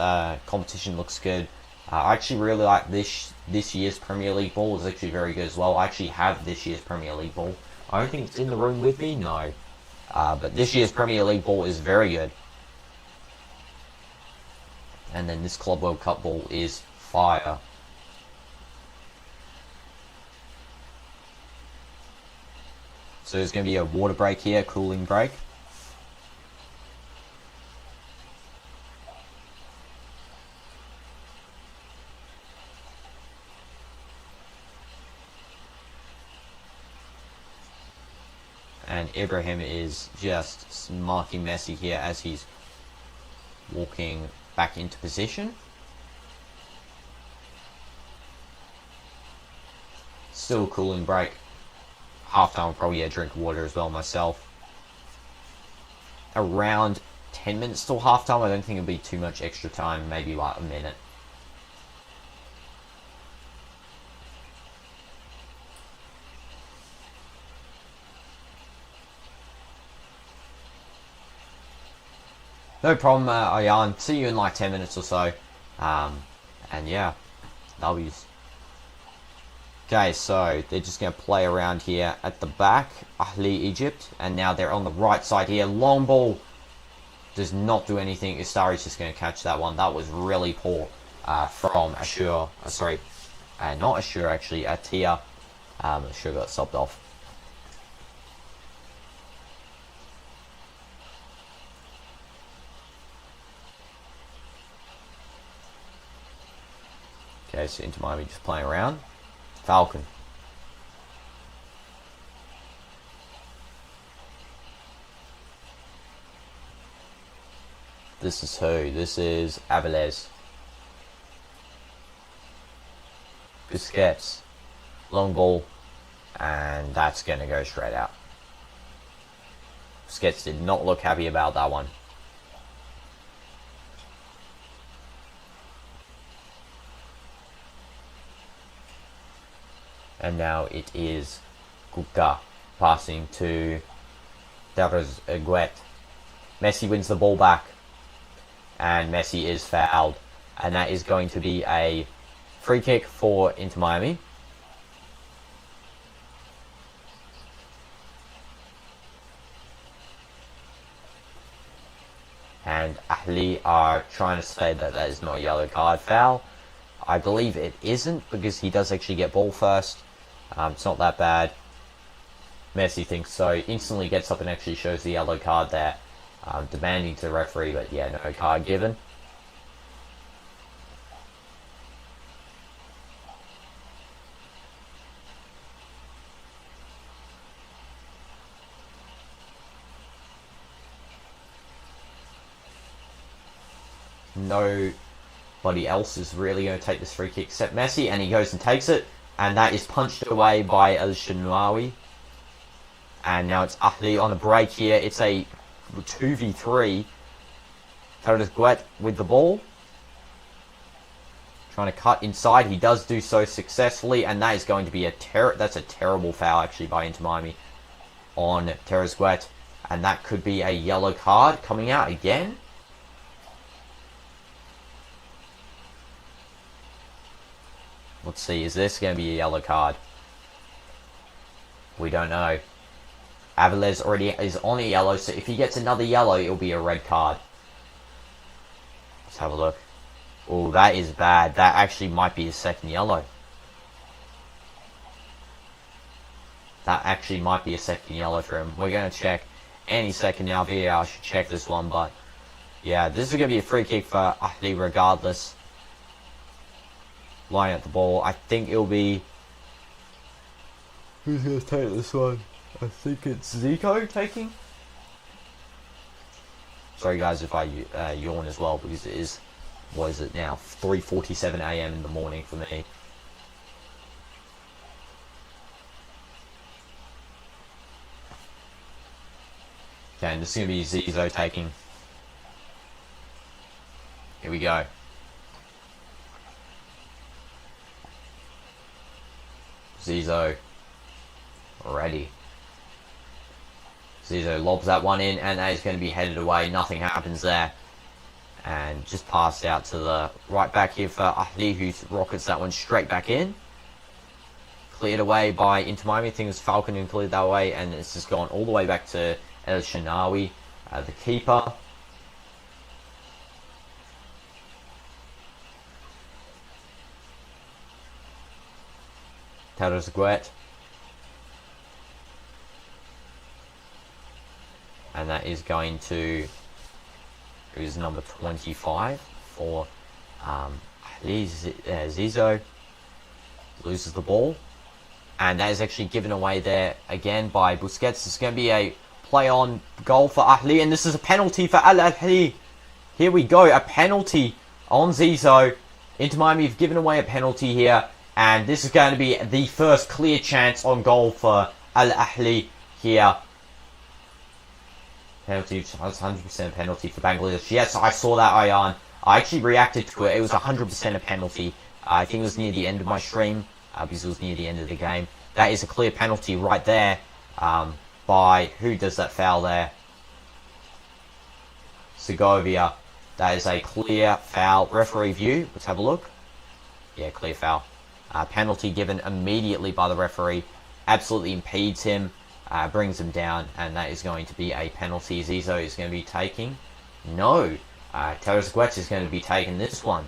S2: competition looks good. I actually really like this year's Premier League ball. Is actually very good as well. I actually have this year's Premier League ball. I don't think it's in the room with me. No. But this year's Premier League ball is very good. And then this Club World Cup ball is fire. So there's going to be a water break here, cooling break. And Ibrahim is just marking Messi here as he's walking back into position. Still a cooling break. Half time, I'll probably get a drink of water as well myself. Around 10 minutes till half time. I don't think it'll be too much extra time, maybe like a minute. No problem, Ayan. See you in like 10 minutes or so. And yeah, W's. Okay, so they're just going to play around here at the back. Ahly, Egypt. And now they're on the right side here. Long ball. Does not do anything. Istari's just going to catch that one. That was really poor from Ashur. Sorry, not Ashur actually. Atia. Ashur got subbed off. Okay, so Inter Miami just playing around. Falcon. This is who? This is Avilés. Busquets. Long ball. And that's going to go straight out. Busquets did not look happy about that one. And now it is Kuka passing to DAZN. Messi wins the ball back. And Messi is fouled. And that is going to be a free kick for Inter Miami. And Ahly are trying to say that that is not a yellow card foul. I believe it isn't because he does actually get ball first. It's not that bad. Messi thinks so. Instantly gets up and actually shows the yellow card there. Demanding to the referee, but yeah, no card given. Nobody else is really going to take this free kick except Messi, and he goes and takes it. And that is punched away by El Shinawi. And now it's Ahly on a break here. It's a 2v3. DinoDoomz with the ball. Trying to cut inside. He does do so successfully. And that is going to be that's a terrible foul actually by Inter Miami on DinoDoomz. And that could be a yellow card coming out again. Let's see, is this going to be a yellow card? We don't know. Avilés already is on a yellow, so if he gets another yellow, it'll be a red card. Let's have a look. Oh, that is bad. That actually might be a second yellow. That actually might be a second yellow for him. We're going to check any second now. VAR should check this one, but yeah, this is going to be a free kick for Ahly regardless. Line at the ball. I think it'll be... Who's going to take this one? I think it's Zico taking. Sorry guys if I yawn as well, because it is, what is it now, 3:47 AM in the morning for me. Okay, and this is going to be Zico taking. Here we go. Zizo. Ready. Zizo lobs that one in, and that is going to be headed away. Nothing happens there. And just passed out to the right back here for Ahly, who rockets that one straight back in. Cleared away by Inter Miami. I think it was Falcon who cleared that away, and it's just gone all the way back to El Shanawi, the keeper. Terezguet. And that is going to, who's number 25 for Zizo. Loses the ball. And that is actually given away there again by Busquets. It's going to be a play on goal for Ahly. And this is a penalty for Ahly. Here we go. A penalty on Zizo. Inter Miami have given away a penalty here. And this is going to be the first clear chance on goal for Ahly here. Penalty, 100% penalty for Bangladesh. Yes, I saw that, Ayan. I actually reacted to it. It was 100% a penalty. I think it was near the end of my stream, because it was near the end of the game. That is a clear penalty right there, by, who does that foul there? Segovia. That is a clear foul. Referee view, let's have a look. Yeah, clear foul. Penalty given immediately by the referee. Absolutely impedes him. Brings him down, and that is going to be a penalty. Zizo is going to be taking. No. Terezguet is going to be taking this one.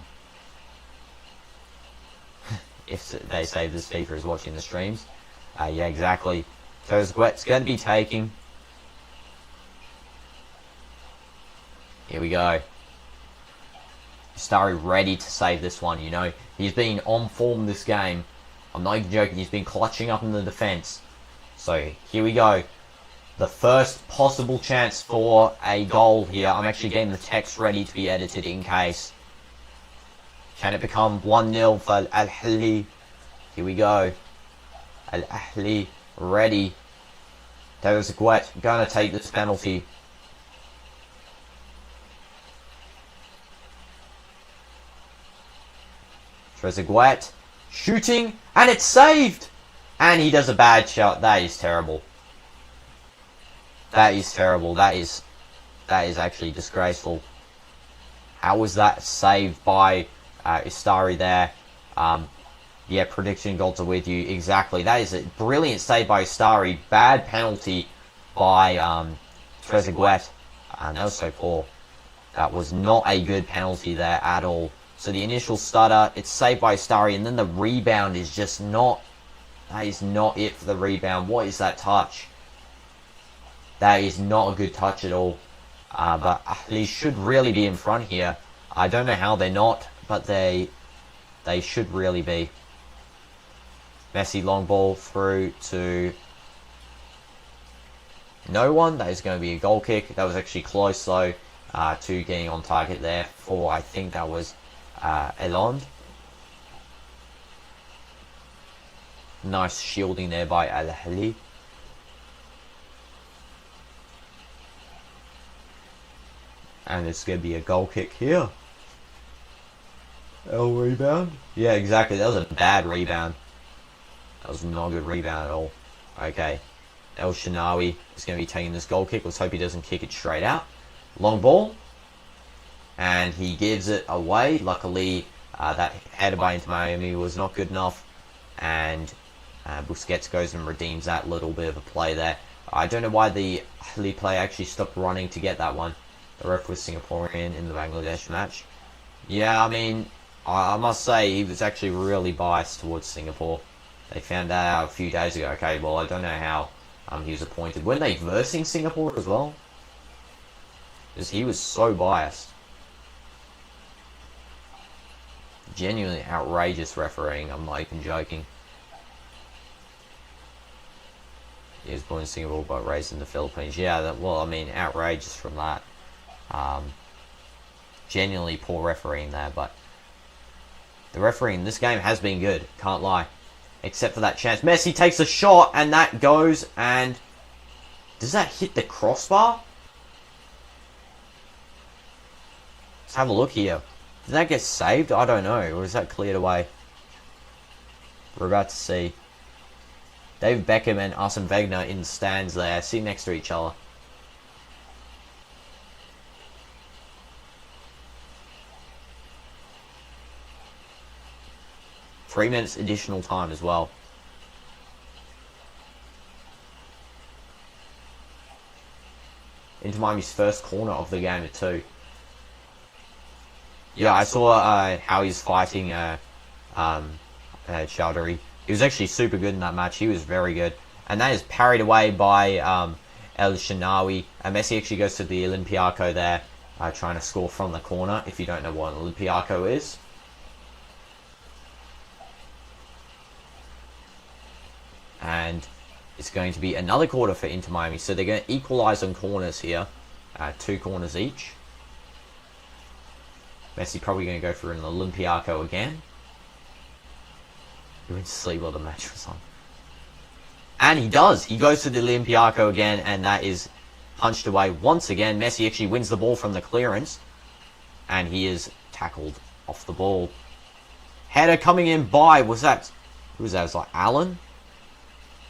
S2: If they say this FIFA is watching the streams. Yeah, exactly. Terezguet's going to be taking. Here we go. Starry ready to save this one, you know. He's been on form this game. I'm not even joking. He's been clutching up in the defence. So, here we go. The first possible chance for a goal here. I'm actually getting the text ready to be edited in case. Can it become 1-0 for Ahly? Here we go. Ahly ready. Terezguet going to take this penalty. Terezguet shooting, and it's saved! And he does a bad shot. That is terrible. That is terrible. That is actually disgraceful. How was that saved by Istari there? Yeah, prediction gods are with you. Exactly. That is a brilliant save by Istari. Bad penalty by Trezeguet. And that was so poor. That was not a good penalty there at all. So the initial stutter, it's saved by Istari, and then the rebound is just not... That is not it for the rebound. What is that touch? That is not a good touch at all. But Ahly should really be in front here. I don't know how they're not, but they should really be. Messi long ball through to no one. That is going to be a goal kick. That was actually close though to getting on target there for, I think that was Elond. Nice shielding there by Ahly. And it's going to be a goal kick here. Rebound? Yeah, exactly. That was a bad rebound. That was not a good rebound at all. Okay. El Shanawi is going to be taking this goal kick. Let's hope he doesn't kick it straight out. Long ball. And he gives it away. Luckily, that header by Inter Miami was not good enough. And Busquets goes and redeems that little bit of a play there. I don't know why the Ahly player actually stopped running to get that one. The ref was Singaporean in the Bangladesh match. Yeah, I mean, I must say he was actually really biased towards Singapore. They found that out a few days ago. Okay, well, I don't know how he was appointed. Weren't they versing Singapore as well? Because he was so biased. Genuinely outrageous refereeing. I'm not even joking. He was born in Singapore but raised in the Philippines. Yeah, well, I mean, outrageous from that. Genuinely poor refereeing there, but the refereeing in this game has been good, can't lie. Except for that chance. Messi takes a shot, and that goes, and does that hit the crossbar? Let's have a look here. Did that get saved? I don't know. Or is that cleared away? We're about to see. David Beckham and Arsene Wenger in the stands there, sitting next to each other. Three minutes additional time as well. Into Miami's first corner of the game too. Yeah, I saw how he's fighting Chowdhury. He was actually super good in that match. He was very good. And that is parried away by El Shinawi. Messi actually goes to the Olympiaco there, trying to score from the corner, if you don't know what an Olympiaco is. And it's going to be another quarter for Inter Miami. So they're going to equalise on corners here. 2 corners each. Messi probably going to go for an Olympiaco again. He went to sleep while the match was on. And he does. He goes to the Olympiaco again, and that is punched away once again. Messi actually wins the ball from the clearance. And he is tackled off the ball. Header coming in by, who was that? It was like Allen?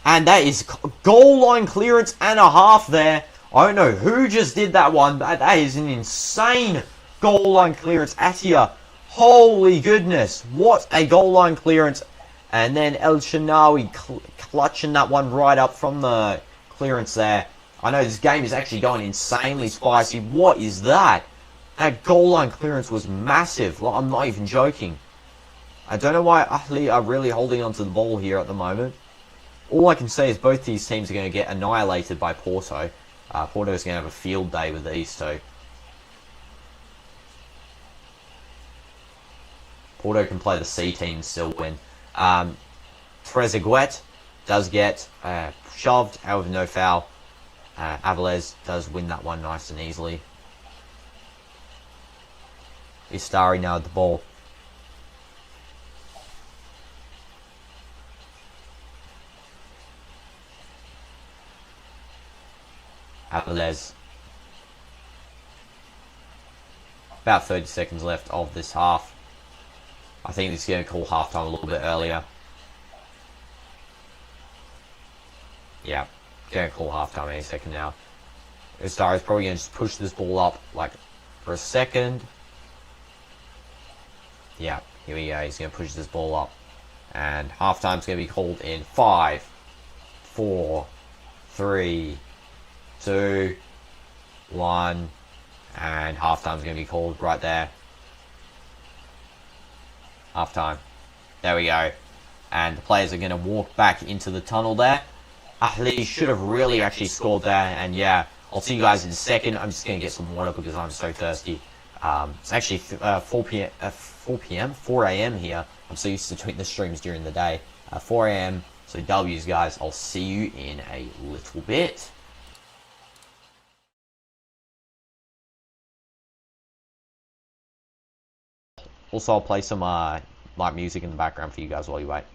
S2: And that is goal line clearance and a half there. I don't know who just did that one, but that is an insane goal line clearance. Atia, holy goodness, what a goal line clearance. And then El Shinawi clutching that one right up from the clearance there. I know this game is actually going insanely spicy. What is that? That goal line clearance was massive. Like, I'm not even joking. I don't know why Ahly are really holding onto the ball here at the moment. All I can say is both these teams are going to get annihilated by Porto. Porto is going to have a field day with these two. Porto can play the C team and still win. Trezeguet does get shoved, however no foul. Avilés does win that one nice and easily. Istari now at the ball. Avilés. About 30 seconds left of this half. I think it's going to call halftime a little bit earlier. Yeah, going to call halftime any second now. Istari is probably going to just push this ball up like for a second. Yeah, here we go. He's going to push this ball up. And halftime's going to be called in 5, 4, 3, 2, 1, and halftime's going to be called right there. Halftime. There we go. And the players are going to walk back into the tunnel there. Ahly should have really actually scored there. And yeah, I'll see you guys in a second. I'm just going to get some water because I'm so thirsty. It's actually 4 a.m. here. I'm so used to doing the streams during the day. 4 a.m. So W's, guys. I'll see you in a little bit. Also, I'll play some light music in the background for you guys while you wait.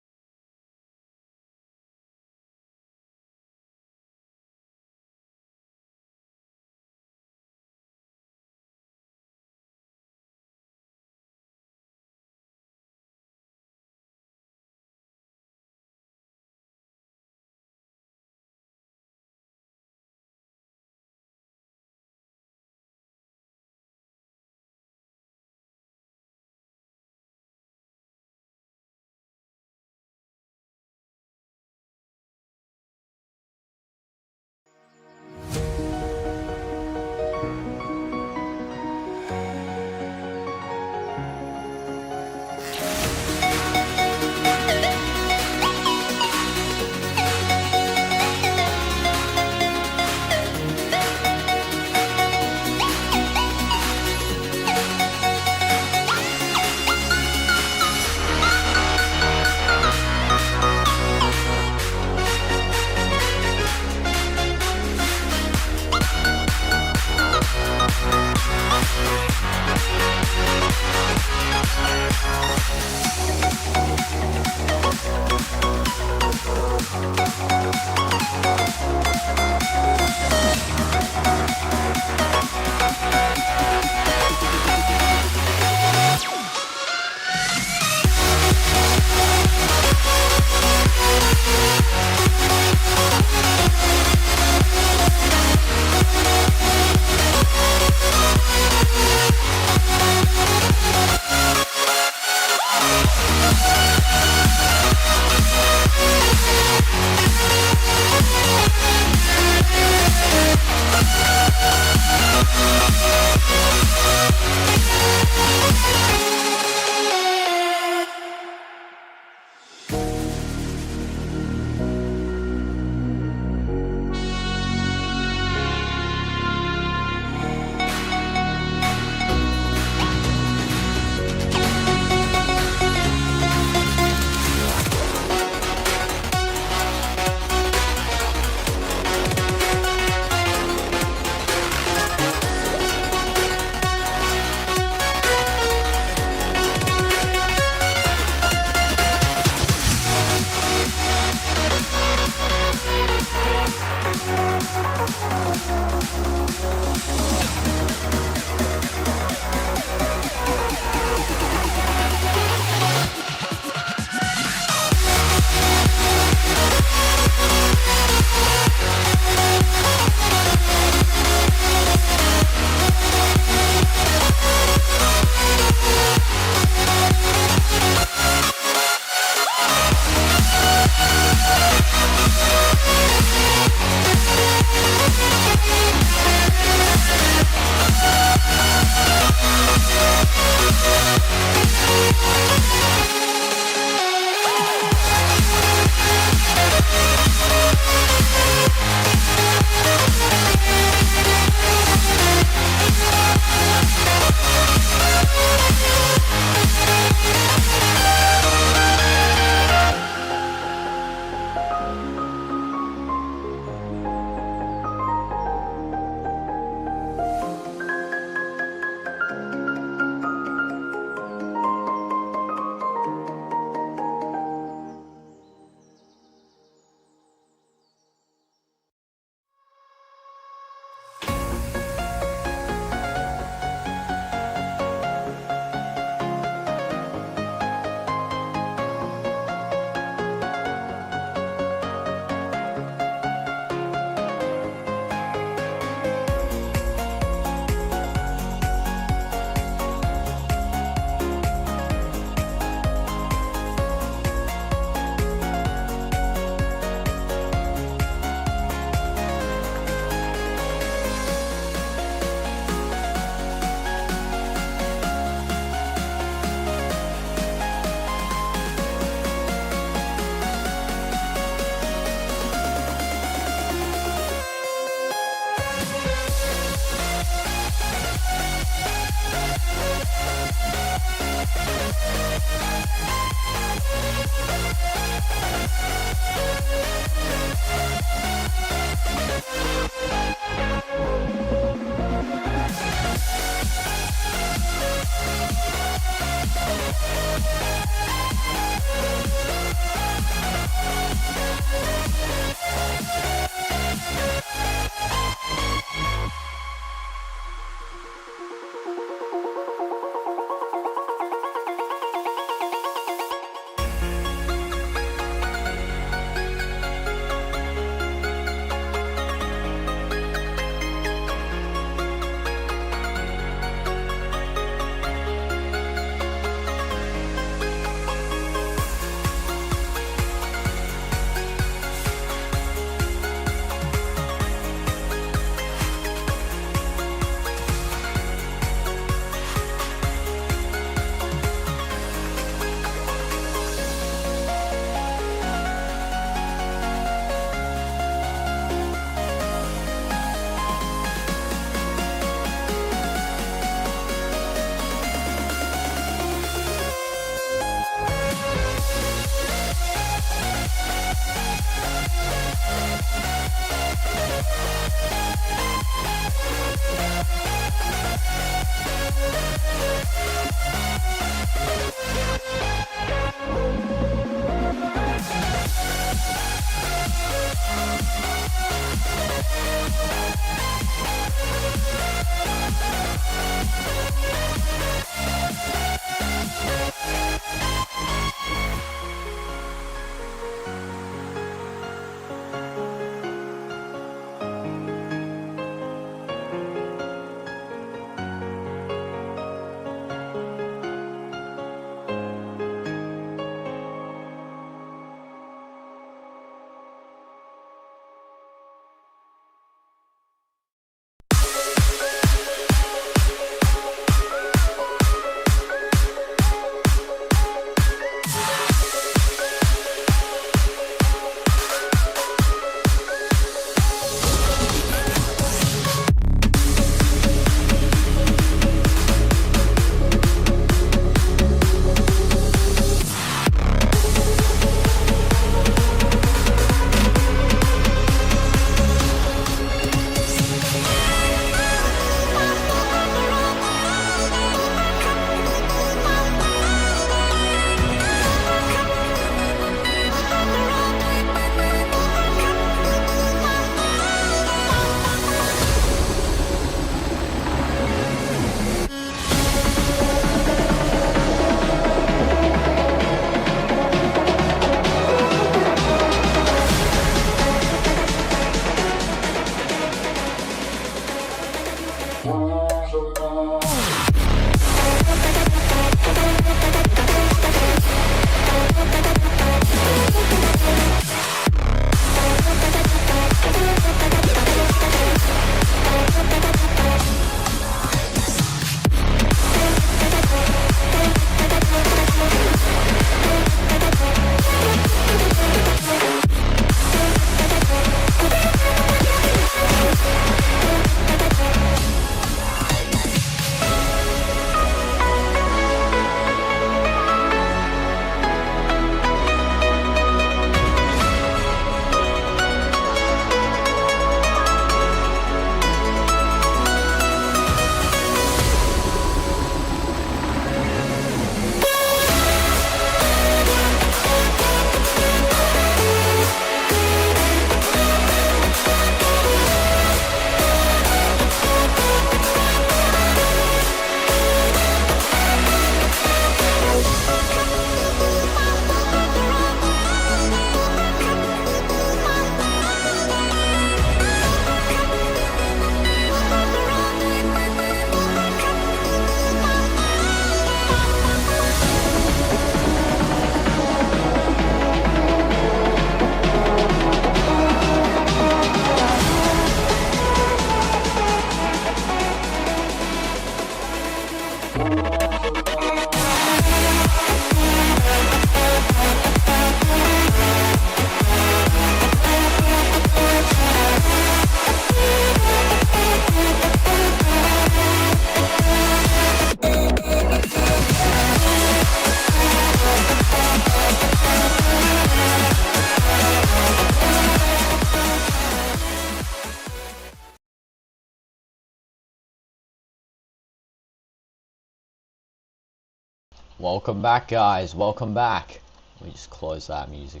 S2: Welcome back, guys. Welcome back. Let me just close that music.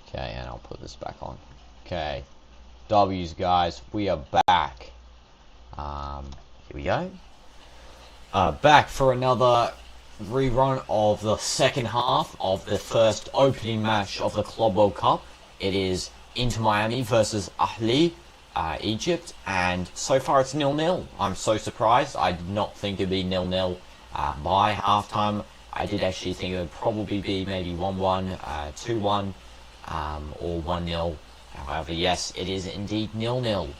S2: Okay, and I'll put this back on. Okay. W's, guys. We are back. Here we go. Back for another rerun of the second half of the first opening match of the Club World Cup. It is Inter Miami versus Ahly, Egypt, and so far it's 0-0. I'm so surprised. I did not think it'd be 0-0 by halftime. I did actually think it would probably be maybe 1-1, 2-1, or 1-0. However, yes, it is indeed 0-0.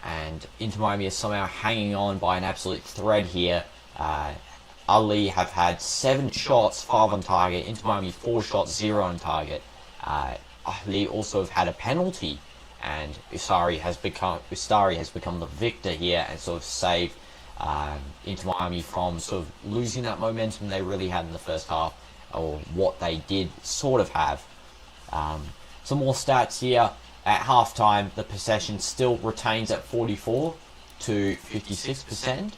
S2: And Inter Miami is somehow hanging on by an absolute thread here. Ahly have had 7 shots, 5 on target. Inter Miami 4 shots, 0 on target. Ahly also have had a penalty, and Ustari has become the victor here and sort of saved Inter Miami from sort of losing that momentum they really had in the first half, or what they did sort of have. Some more stats here. At halftime, the possession still retains at 44 to 56%,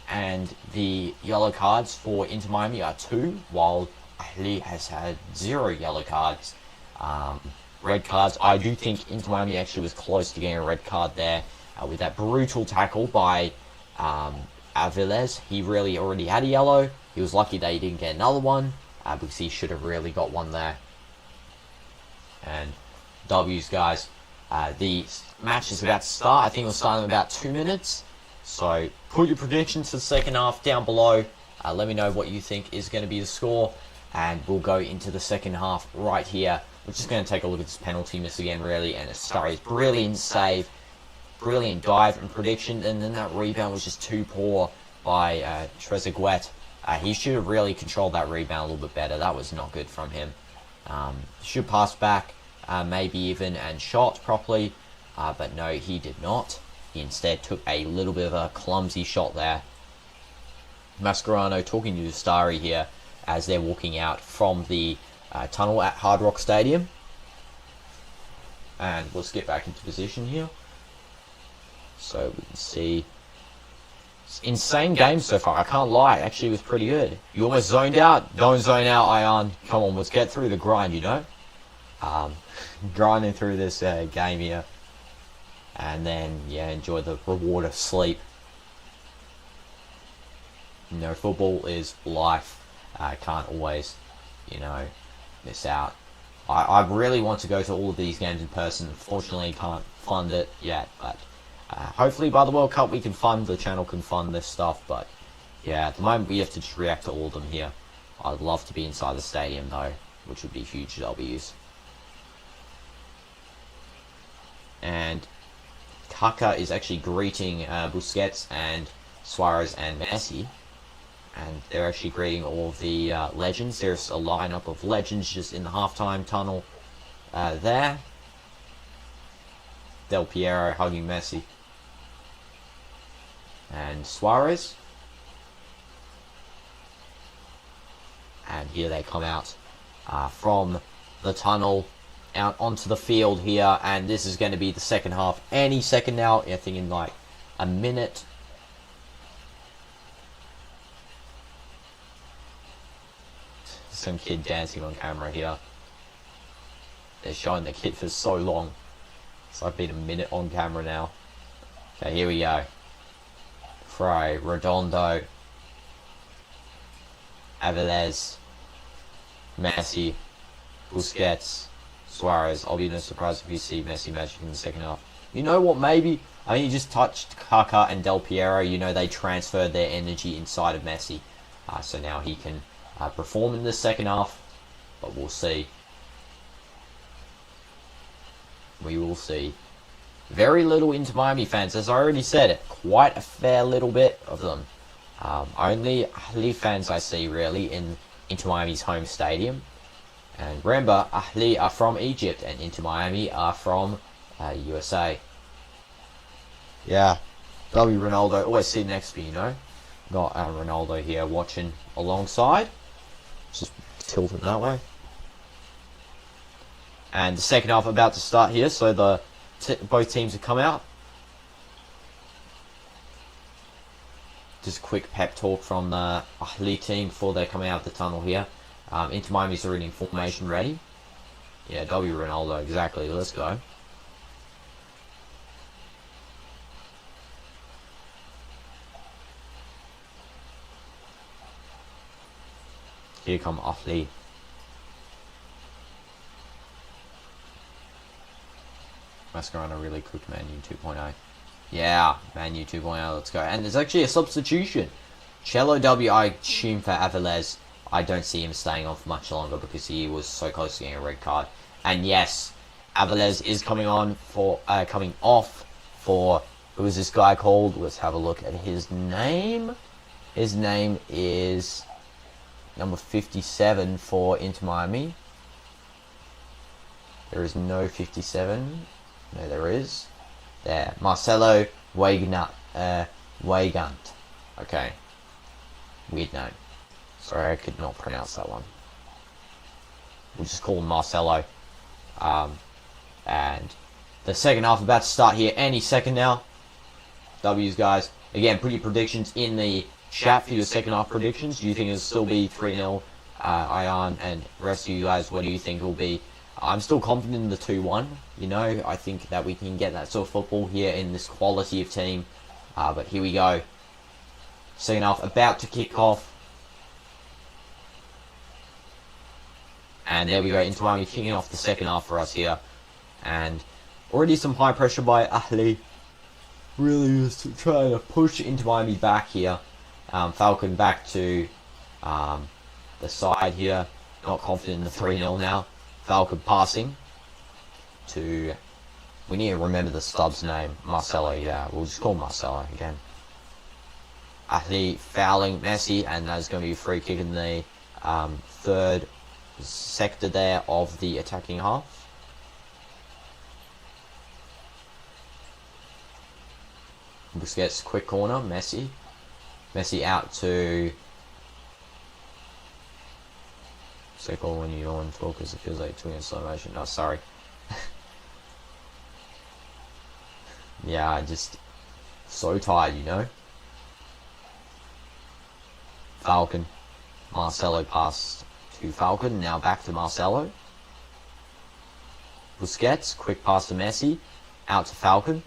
S2: and the yellow cards for Inter Miami are 2, while Ahly has had 0 yellow cards. Red cards, I do think Inter Miami actually was close to getting a red card there with that brutal tackle by Avilés. He really already had a yellow. He was lucky that he didn't get another one because he should have really got one there. And W's, guys. The match is about to start. I think it'll start in about 2 minutes. So put your predictions for the second half down below. Let me know what you think is going to be the score, and we'll go into the second half right here. We're just going to take a look at this penalty miss again, really, and Ustari's brilliant save, brilliant dive and prediction, and then that rebound was just too poor by Trezeguet. He should have really controlled that rebound a little bit better. That was not good from him. Should pass back, maybe even, and shot properly, but no, he did not. He instead took a little bit of a clumsy shot there. Mascherano talking to Ustari here as they're walking out from the tunnel at Hard Rock Stadium. And let's get back into position here, so we can see. It's insane game so far, I can't lie. Actually, it was pretty good. You almost zoned out. Don't zone out, Ian. Come on, let's get through the grind, you know. Grinding through this game here, and then yeah, enjoy the reward of sleep. You know, football is life. I can't always, you know, miss out. I really want to go to all of these games in person. Unfortunately, can't fund it yet, but hopefully by the World Cup the channel can fund this stuff. But yeah, at the moment we have to just react to all of them here. I'd love to be inside the stadium though, which would be huge W's. And Kaka is actually greeting Busquets and Suarez and Messi, and they're actually greeting all of the legends. There's a lineup of legends just in the halftime tunnel there. Del Piero hugging Messi and Suarez, and here they come out from the tunnel out onto the field here, and this is going to be the second half any second now. I think in like a minute. Some kid dancing on camera here. They're showing the kid for so long. It's like been a minute on camera now. Okay, here we go. Frey, Redondo, Avilés, Messi, Busquets, Suarez. I'll be no surprise if you see Messi magic in the second half. You know what, maybe? I mean, you just touched Kaka and Del Piero. You know, they transferred their energy inside of Messi. So now he can perform in the second half. But we'll see. We will see. Very little Inter Miami fans, as I already said. Quite a fair little bit of them. Only Ahly fans I see, really, in Inter Miami's home stadium. And remember, Ahly are from Egypt and Inter Miami are from USA. Yeah, W Ronaldo always sit next to me, you know. Got Ronaldo here watching alongside. Just tilt it that way. And the second half about to start here, so both teams have come out. just a quick pep talk from the Ahly team before they're coming out of the tunnel here. Inter Miami's already in formation ready. Yeah, W Ronaldo, exactly. Let's go. Here come Ahly. Mascherano really cooked Man U 2.0. Yeah, Man U 2.0, let's go. And there's actually a substitution. Cello W, I assume for Avilés. I don't see him staying on for much longer because he was so close to getting a red card. And yes, Avilés is coming off for, who is this guy called? Let's have a look at his name. His name is number 57 for Inter Miami. There is no 57. No, there is. There. Marcelo Weigand. Okay. Weird name. Sorry, I could not pronounce that one. We'll just call him Marcelo. And the second half about to start here any second now. W's, guys. Again, put your predictions in the chat for your second half predictions. Do you think it'll still be 3-0 Ion, and the rest of you guys, what do you think it will be? I'm still confident in the 2-1. You know, I think that we can get that sort of football here in this quality of team. But here we go. Second half about to kick off. And there we go, Inter Miami kicking off the second half for us here. And already some high pressure by Ahly. Really just trying to push Inter Miami back here. Falcon back to the side here. Not confident in the 3-0 now. Falcon passing to, we need to remember the stub's name, Marcelo. Yeah, we'll just call Marcelo again. Ahly fouling Messi, and that's going to be a free kick in the third sector there of the attacking half. Busquets, quick corner, Messi out to Circle when you on talk because it feels like doing in slow motion. Oh, sorry. Yeah, I just so tired, you know. Falcon. Marcelo passed to Falcon. Now back to Marcelo. Busquets. Quick pass to Messi. Out to Falcon.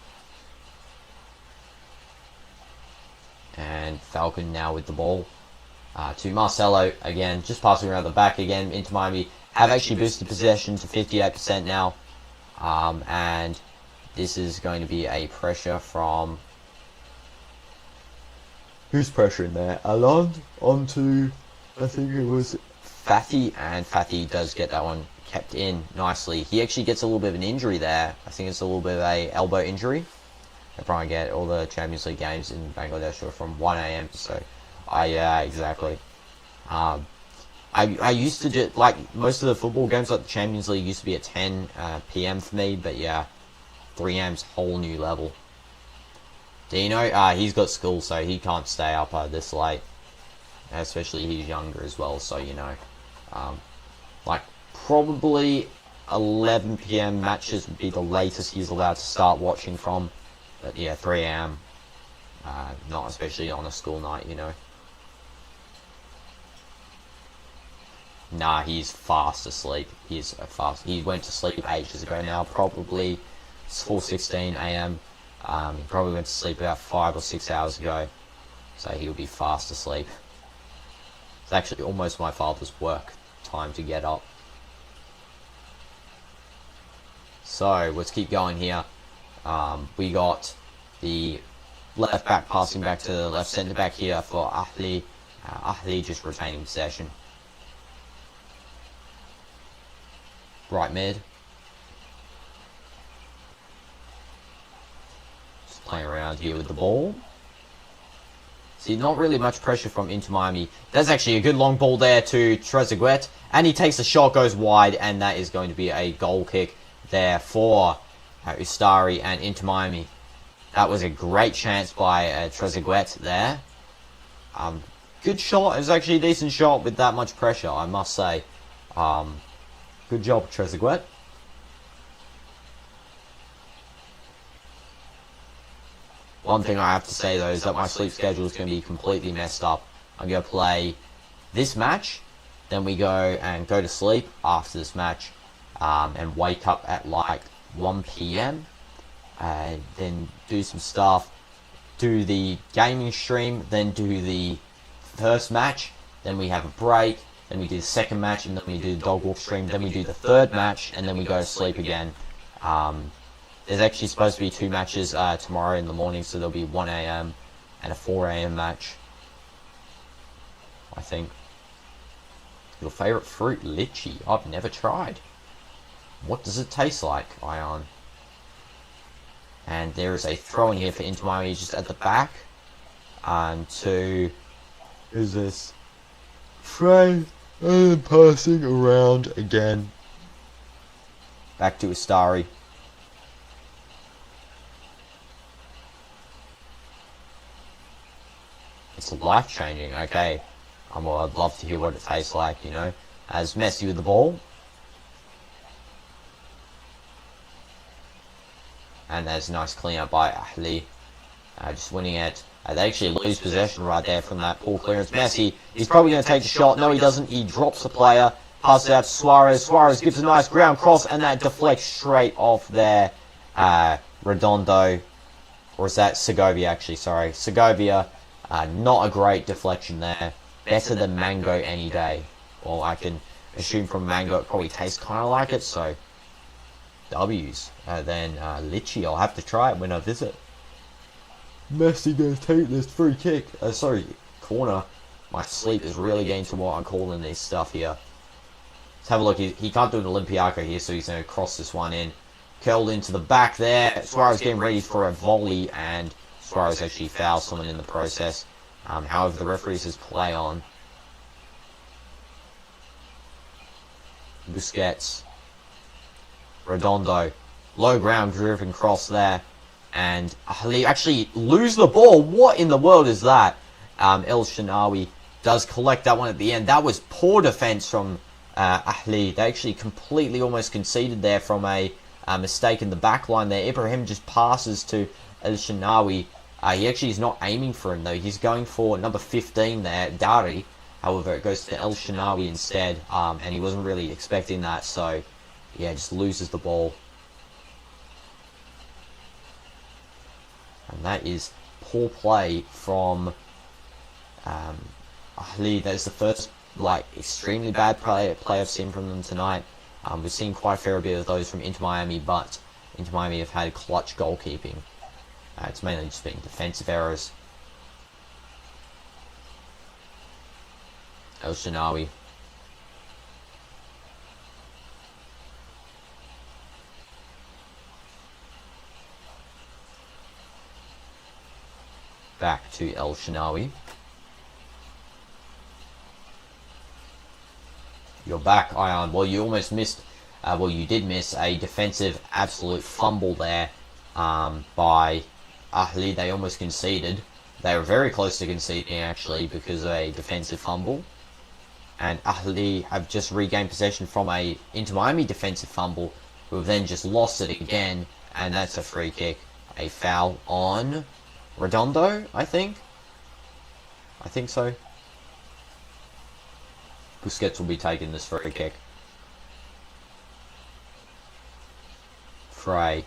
S2: And Falcon now with the ball. To Marcelo again, just passing around the back again. Inter Miami have actually boosted possession to 58% now. And this is going to be a pressure from... Who's pressuring there? Alon onto, I think it was Fathy, and Fathy does get that one kept in nicely. He actually gets a little bit of an injury there. I think it's a little bit of a elbow injury. I probably get all the Champions League games in Bangladesh are from 1 AM, so yeah, exactly. I used to just, like, most of the football games, like the Champions League, used to be at 10 PM for me, but yeah, 3 AM's whole new level. Dino, he's got school, so he can't stay up this late. Especially he's younger as well, so you know. Like, probably 11 PM matches would be the latest he's allowed to start watching from. But yeah, 3 AM, not especially on a school night, you know. Nah, he's fast asleep. He went to sleep ages ago now, probably 4:16 AM. He probably went to sleep about 5 or 6 hours ago, so he'll be fast asleep. It's actually almost my father's work time to get up. So let's keep going here. We got the left back passing back to the left centre back here for Ahly. Ahly just retaining possession. Right mid. Just playing around here with the ball. See, not really much pressure from Inter Miami. There's actually a good long ball there to Trezeguet, and he takes a shot, goes wide, and that is going to be a goal kick there for Ustari and Inter Miami. That was a great chance by Trezeguet there. Good shot. It was actually a decent shot with that much pressure, I must say. Good job, Trezeguet. One thing I have to say though is that my sleep schedule is going to be completely messed up. I'm going to play this match, then we go to sleep after this match, and wake up at like 1 PM, and then do some stuff, do the gaming stream, then do the first match, then we have a break, then we do the second match, and then we do the dog walk stream, then we do the third match, and then we go to sleep again. There's actually supposed to be 2 matches tomorrow in the morning, so there'll be 1 AM and a 4 AM match, I think. Your favourite fruit? Lychee. I've never tried. What does it taste like, Ion? And there is a throw in here for Inter Miami just at the back. And to... Who's this? Frey. And passing around again. Back to Astari. It's life-changing, okay. Well, I'd love to hear what it tastes like, you know. As Messi with the ball. And there's a nice clean up by Ahly. Just winning it. They actually lose possession right there from that poor clearance. Messi, he's probably going to take the shot. No, he doesn't. He drops the player. Passes out to Suarez. Suarez gives a nice ground cross, and that deflects straight off there. Redondo. Or is that Segovia, actually? Sorry. Segovia. Not a great deflection there. Better than mango any day. Well, I can assume from mango it probably tastes kind of like it, so W's. Then lychee, I'll have to try it when I visit. Messi going to take this free kick. Corner. My sleep is really getting to what I'm calling this stuff here. Let's have a look. He can't do an Olympiaco here, so he's going to cross this one in. Curled into the back there. Suarez getting ready for a volley, and Suarez actually fouls someone in the process. However, the referee says play on. Busquets. Redondo. Low ground driven cross there. And Ahly actually lose the ball. What in the world is that? El Shinawi does collect that one at the end. That was poor defense from Ahly. They actually completely almost conceded there from a mistake in the back line there. Ibrahim just passes to El Shinawi. He actually is not aiming for him though. He's going for number 15 there, Dari. However, it goes to El Shinawi instead, and he wasn't really expecting that, so yeah, just loses the ball. And that is poor play from Ahly. That is the first extremely bad play I've seen from them tonight. We've seen quite a fair bit of those from Inter Miami, but Inter Miami have had clutch goalkeeping. It's mainly just been defensive errors. El Shinawi. Back to El Shinawi. You're back, Ion. Well, you almost missed... well, you did miss a defensive absolute fumble there by Ahly. They almost conceded. They were very close to conceding, actually, because of a defensive fumble. And Ahly have just regained possession from a Inter Miami defensive fumble, who have then just lost it again, and that's a free kick. A foul on Redondo, I think. I think so. Busquets will be taking this free kick. Frey.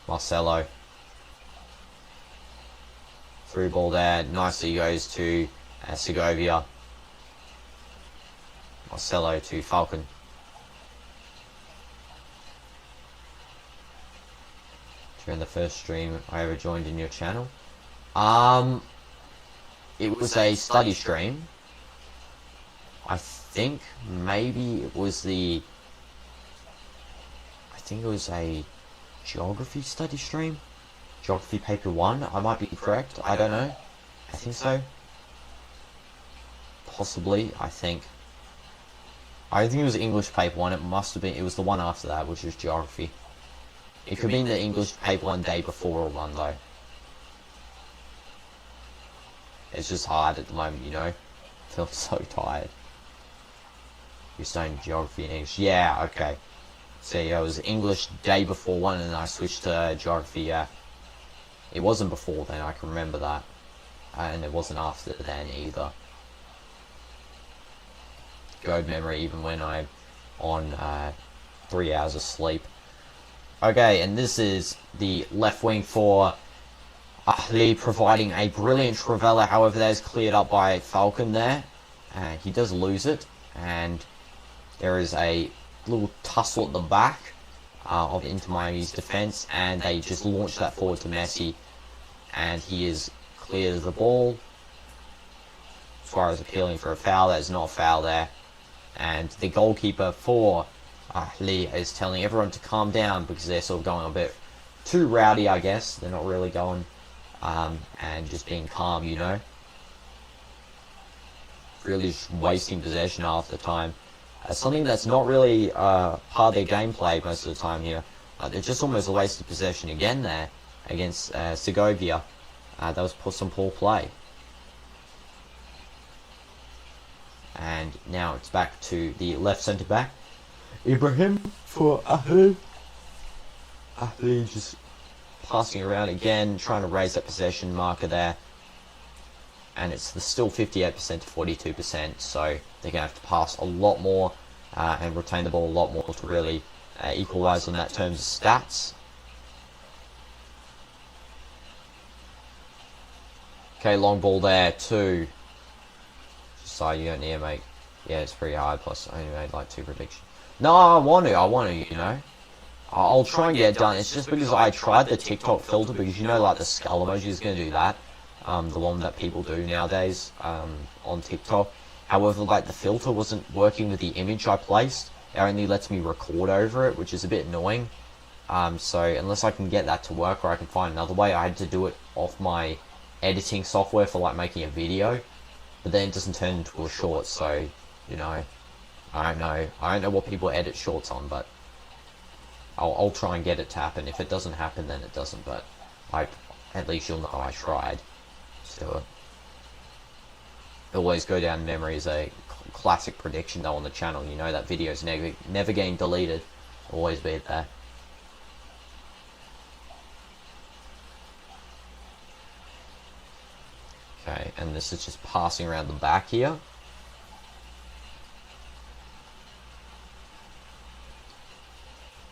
S2: Marcelo. Through ball there. Nicely goes to Segovia. Marcelo to Falcon. During the first stream I ever joined in your channel. It was a study stream. I think maybe it was a geography study stream. Geography paper 1, I might be correct, I don't know. I think so. Possibly, I think it was English paper 1, it must have been, it was the one after that, which was geography. It could be the English paper 1 day before or one though. It's just hard at the moment, you know. I feel so tired. You're studying geography and English. Yeah, okay. So yeah, it was English day before 1 and then I switched to geography, yeah. It wasn't before then, I can remember that. And it wasn't after then either. Good memory even when I'm on 3 hours of sleep. Okay, and this is the left wing for Ahly, providing a brilliant Trivela. However, that is cleared up by Falcon there. He does lose it, and there is a little tussle at the back of Inter Miami's defense, and they just launch that forward to Messi, and he is cleared of the ball. Suarez appealing for a foul. That is not a foul there, and the goalkeeper for Ahly is telling everyone to calm down because they're sort of going a bit too rowdy, I guess. They're not really going and just being calm, you know. Really just wasting possession half the time. Something that's not really part of their gameplay most of the time here. They're just almost a waste of possession again there against Segovia. That was some poor play. And now it's back to the left centre back, Ibrahim for Ahly. Ahly just passing around again, trying to raise that possession marker there. And it's still 58% to 42%, so they're going to have to pass a lot more and retain the ball a lot more to really equalise on that terms of stats. Okay, long ball there too. So you don't need to make, yeah, it's pretty hard, plus I only made like 2 predictions. No, I want to, you know. I'll try and get it done. It's just because I tried the TikTok filter, because you know, like the skull emoji is going to do that. The one that people do nowadays on TikTok. However, like the filter wasn't working with the image I placed. It only lets me record over it, which is a bit annoying. So unless I can get that to work, or I can find another way, I had to do it off my editing software for like making a video. But then it doesn't turn into a short, so you know, I don't know what people edit shorts on, but I'll try and get it to happen. If it doesn't happen, then it doesn't. But at least you'll know I tried. So always go down in memory as a classic prediction though on the channel. You know that video's never getting deleted. Always be there. Okay, and this is just passing around the back here.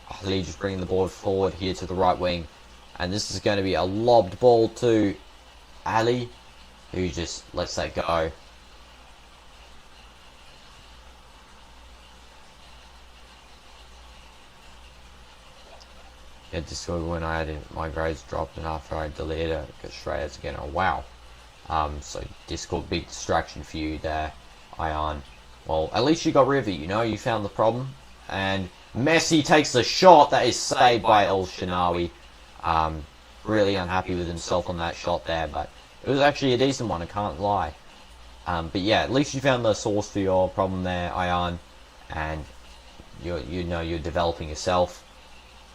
S2: Ahly just bringing the ball forward here to the right wing, and this is going to be a lobbed ball to Ahly, who just lets that go. Yeah, Discord when I had it, my grades dropped, and after I deleted it, it goes straight as again. Oh wow. So Discord, big distraction for you there, Ion. Well, at least you got rid of it, you know, you found the problem. And Messi takes the shot that is saved by El Shinawi. Really unhappy with himself on that shot there, but it was actually a decent one, I can't lie. But yeah, at least you found the source for your problem there, Ion, and you know you're developing yourself.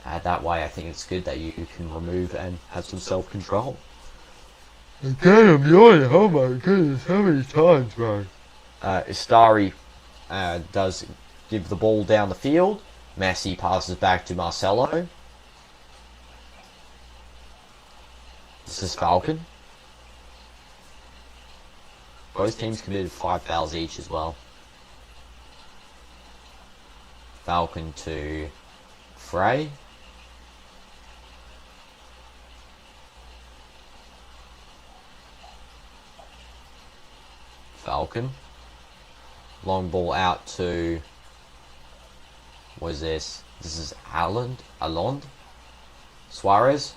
S2: That way, I think it's good that you can remove and have some self-control.
S3: Okay, I'm yawning. Oh my goodness, how many times, bro?
S2: Istari does give the ball down the field. Messi passes back to Marcelo. This is Falcon. Both teams committed 5 fouls each as well. Falcon to Frey. Falcon. Long ball out to, what is this? This is Allende. Suarez.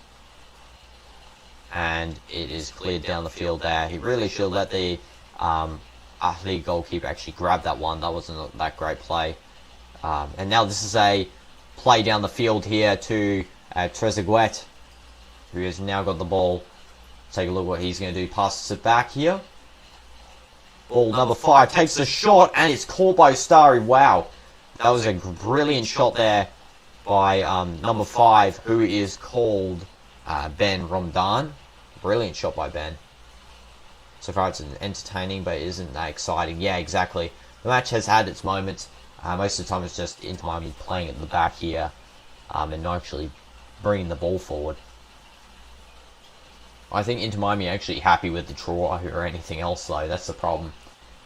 S2: And it is cleared down the field there. He really should let the Ahly goalkeeper actually grab that one. That wasn't that great play. And now this is a play down the field here to Trezeguet, who has now got the ball. Take a look what he's going to do. Passes it back here. Ball number 5 takes a shot, and it's caught by Starry. Wow, that was a brilliant shot there by number 5, who is called Ben Romdan. Brilliant shot by Ben. So far it's entertaining, but it isn't that exciting. Yeah, exactly. The match has had its moments. Most of the time it's just Inter Miami playing at the back here and not actually bringing the ball forward. I think Inter Miami are actually happy with the draw or anything else though. That's the problem.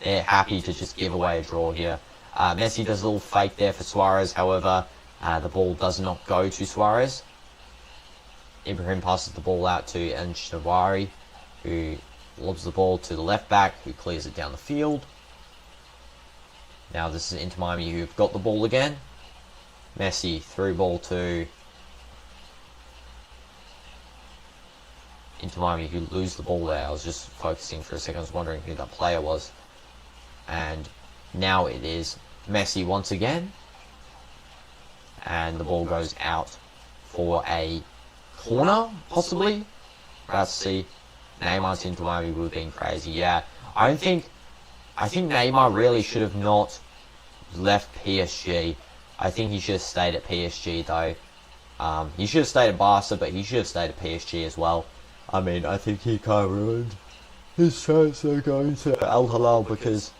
S2: They're happy to just give away a draw here. Messi does a little fake there for Suarez. However, the ball does not go to Suarez. Ibrahim passes the ball out to El Shaarawy, who lobs the ball to the left back, who clears it down the field. Now this is Inter Miami who've got the ball again. Messi through ball to Inter Miami, who lose the ball there. I was just focusing for a second. I was wondering who that player was. And now it is Messi once again. And the ball goes out for a corner, possibly. Let's see. Neymar's Inter Miami would have been crazy. Yeah, I think Neymar really should have not left PSG. I think he should have stayed at PSG though. He should have stayed at Barca, but he should have stayed at PSG as well. I mean, I think he kind of ruined his chance of going to Al Hilal, because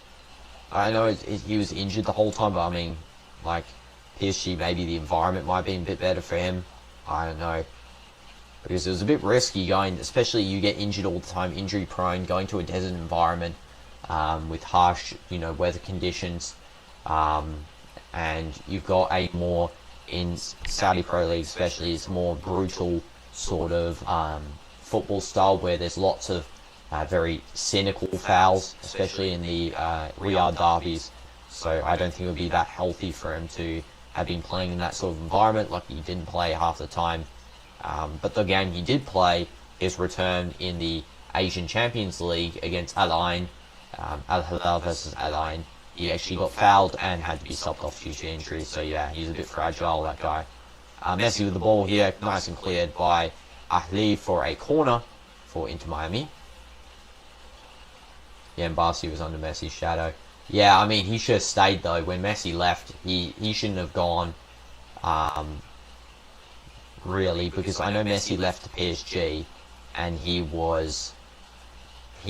S2: I know he was injured the whole time, but I mean, like, PSG, maybe the environment might be a bit better for him. I don't know. Because it was a bit risky going, especially you get injured all the time, injury prone, going to a desert environment with harsh, weather conditions. And you've got a more, in Saudi Pro League especially, it's more brutal sort of football style where there's lots of very cynical fouls, especially in the Riyadh derbies. So I don't think it would be that healthy for him to have been playing in that sort of environment. Like, he didn't play half the time. But the game he did play, his return in the Asian Champions League against Al Ain, Al Hilal versus Al Ain, he actually got fouled and had to be subbed off due to injury. So yeah, he's a bit fragile, that guy. Messi with the ball here, nice and cleared by Ahly for a corner for Inter Miami. Yeah, Mbassé was under Messi's shadow. Yeah, I mean, he should have stayed though. When Messi left, he shouldn't have gone, really, because I know Messi left to PSG, and he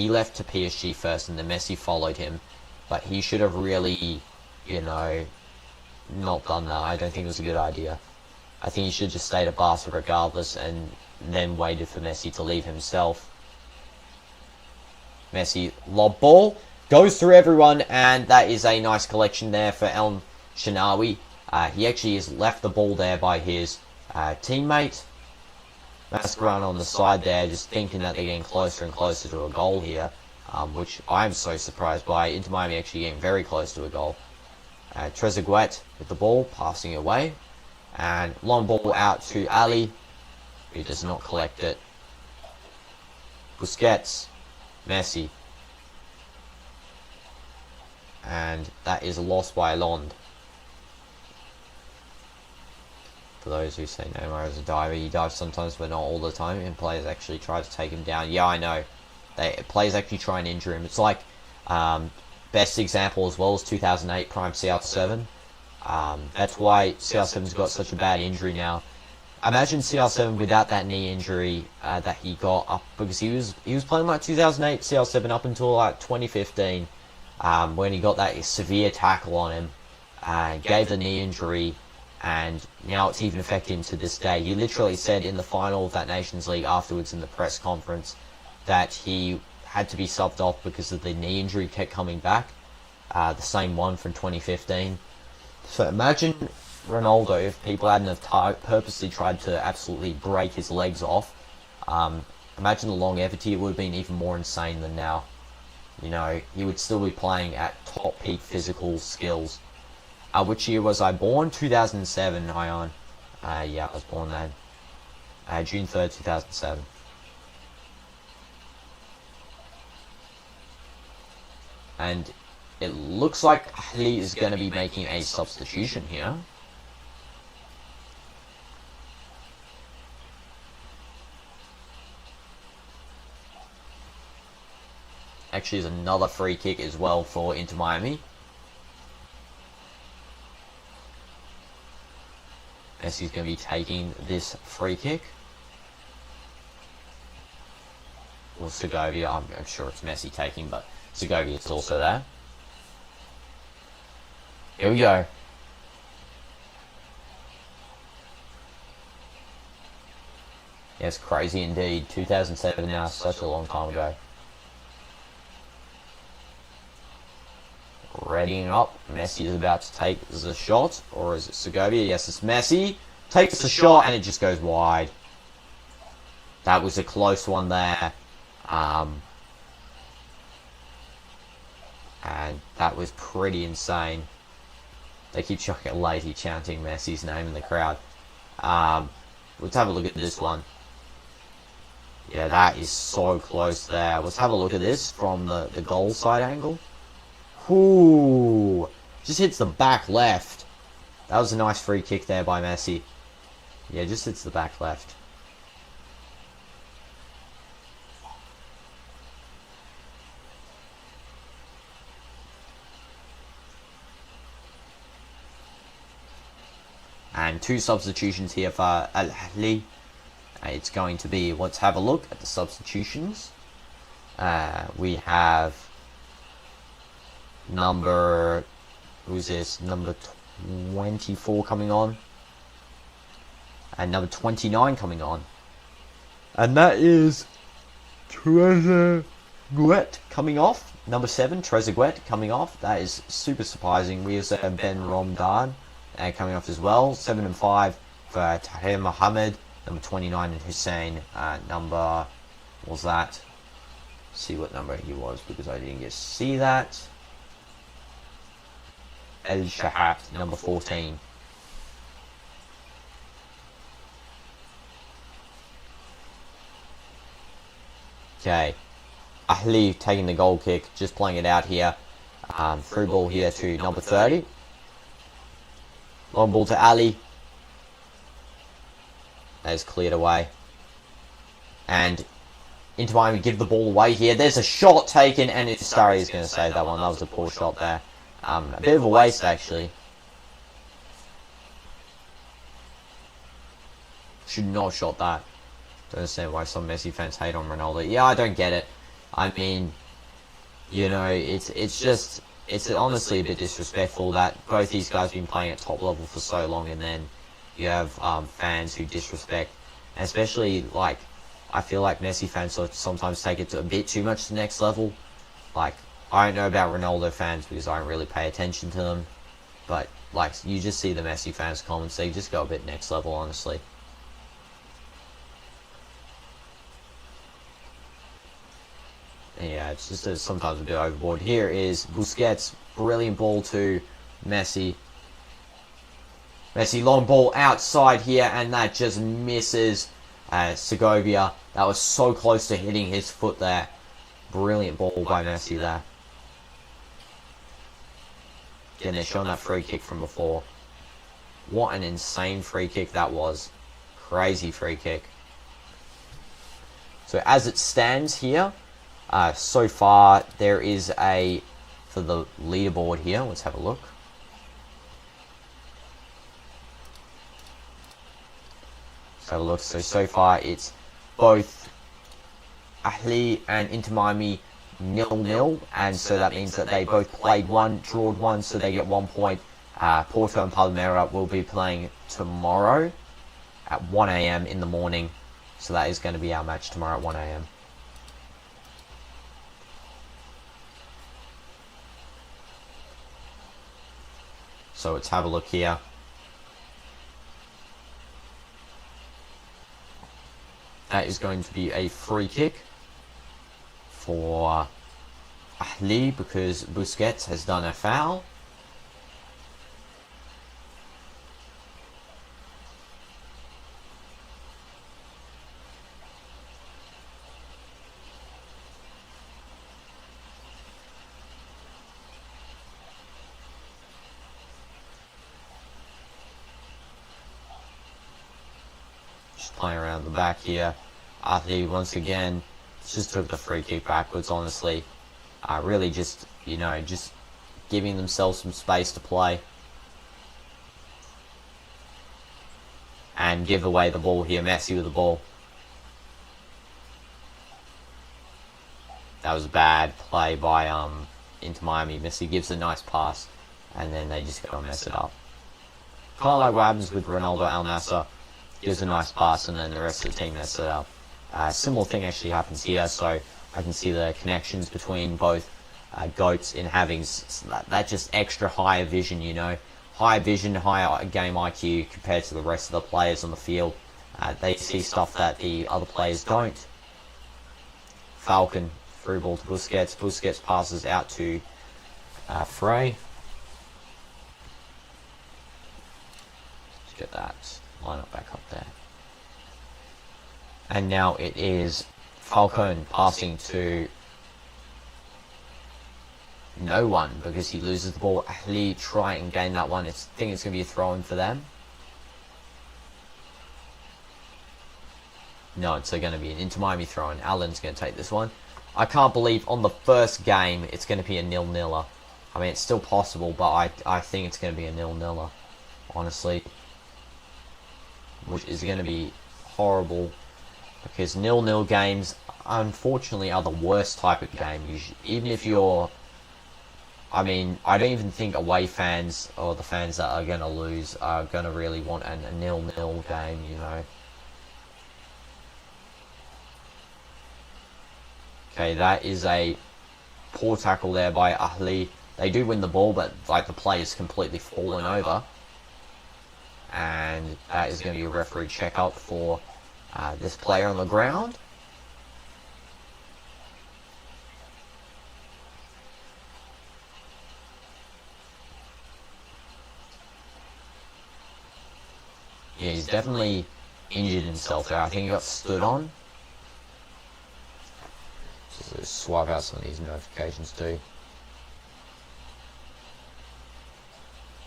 S2: left to PSG first, and then Messi followed him. But he should have really, not done that. I don't think it was a good idea. I think he should have just stayed at Barca regardless, and then waited for Messi to leave himself. Messi, lob ball, goes through everyone, and that is a nice collection there for El Shaarawy. He actually has left the ball there by his teammate. Mascherano on the side there, just thinking that they're getting closer and closer to a goal here, which I'm so surprised by. Inter Miami actually getting very close to a goal. Trezeguet with the ball, passing away, and long ball out to Ahly, who does not collect it. Busquets, Messi, and that is lost by Lond. For those who say Neymar is a diver, he dives sometimes but not all the time, and players actually try to take him down. Yeah, I know. Players actually try and injure him. It's like, best example as well is 2008 Prime CR7. That's why CR7's got such a bad injury now. Imagine CR7 without that knee injury that he got up, because he was playing like 2008 CR7 up until like 2015, when he got that severe tackle on him, gave the knee injury, and now it's even affecting him to this day. He literally said in the final of that Nations League afterwards in the press conference that he had to be subbed off because of the knee injury kept coming back, the same one from 2015. So imagine Ronaldo, if people hadn't have purposely tried to absolutely break his legs off. Imagine the longevity. It would have been even more insane than now. He would still be playing at top peak physical skills. Which year was I born? 2007, Ion. Yeah, I was born then. June 3rd, 2007. And it looks like Ahly is going to be making a substitution here. Actually, there's another free kick as well for Inter Miami. Messi's going to be taking this free kick. Or Segovia, I'm sure it's Messi taking, but Segovia's also there. Here we go. Yeah, Yes, crazy indeed. 2007 now, such a long time ago. Readying up. Messi is about to take the shot. Or is it Segovia? Yes, it's Messi. Takes the shot and it just goes wide. That was a close one there. And that was pretty insane. They keep chocolatey chanting Messi's name in the crowd. Let's have a look at this one. Yeah, that is so close there. Let's have a look at this from the goal side angle. Ooh, just hits the back left. That was a nice free kick there by Messi. Yeah, just hits the back left. And 2 substitutions here for Ahly. It's going to be, let's have a look at the substitutions. We have who's this? Number 24 coming on. And number 29 coming on. And that is Trezeguet coming off. Number 7, Trezeguet coming off. That is super surprising. We also have Ben Romdan coming off as well. 7 and 5 for Tahir Mohammed. Number 29 and Hussein. Number, what was that? See what number he was because I didn't get to see that. El Shahat, number 14. Okay. Ahly taking the goal kick, just playing it out here. Through ball here to number 30. Long ball to Ahly. That is cleared away. And Inter Miami give the ball away here. There's a shot taken, and Starry is going to save that one. That was a poor shot there. A bit of a waste, actually. Should not have shot that. Don't understand why some Messi fans hate on Ronaldo. Yeah, I don't get it. I mean, you know, it's honestly a bit disrespectful that both these guys have been playing at top level for so long, and then you have fans who disrespect, and especially, like, I feel like Messi fans sometimes take it to a bit too much to the next level. Like, I don't know about Ronaldo fans because I don't really pay attention to them, but, like, you just see the Messi fans comments, they just go a bit next level, honestly. Yeah, it's just sometimes a bit overboard. Here is Busquets, brilliant ball to Messi. Messi, long ball outside here, and that just misses Segovia. That was so close to hitting his foot there. Brilliant ball by Messi there. Again, they're showing that free kick from before. What an insane free kick that was. Crazy free kick. So as it stands here, so far there is for the leaderboard here, let's have a look. Let's have a look. So far it's both Ahly and Inter Miami 0-0, and so that means that they both played one, drawed one, so they get 1 point. Porto and Palmeiras will be playing tomorrow at 1 AM in the morning, so that is going to be our match tomorrow at 1 AM. So let's have a look here. That is going to be a free kick for Ahly because Busquets has done a foul. Playing around the back here. Ahly once again just took the free kick backwards, honestly. Really just, you know, just giving themselves some space to play. And give away the ball here. Messi with the ball. That was a bad play by Inter Miami. Messi gives a nice pass and then they just go and mess it up. Kind of like what happens with Ronaldo Al Nassr. gives a nice pass, and then the rest of the team messes it up. Similar thing actually happens here, so I can see the connections between both GOATs in having that just extra higher vision, you know. Higher vision, higher game IQ compared to the rest of the players on the field. They see stuff that the other players don't. Falcon, through ball to Busquets. Busquets passes out to Frey. Let's get that lineup back up there. And now it is Falcon passing to no one because he loses the ball. Ahly try and gain that one. I think it's going to be a throw-in for them. No, it's going to be an Inter Miami throw-in. Allen's going to take this one. I can't believe on the first game it's going to be a 0-0. I mean, it's still possible, but I think it's going to be a 0-0, honestly. Which is going to be horrible, because 0-0 games, unfortunately, are the worst type of game. Even if you're... I mean, I don't even think away fans, or the fans that are going to lose, are going to really want a 0-0 game, you know. Okay, that is a poor tackle there by Ahly. They do win the ball, but like the player's completely fallen over. And that is going to be a referee check-up for this player on the ground. Yeah, he's definitely injured himself there. I think he got stood on. Just swipe out some of these notifications too.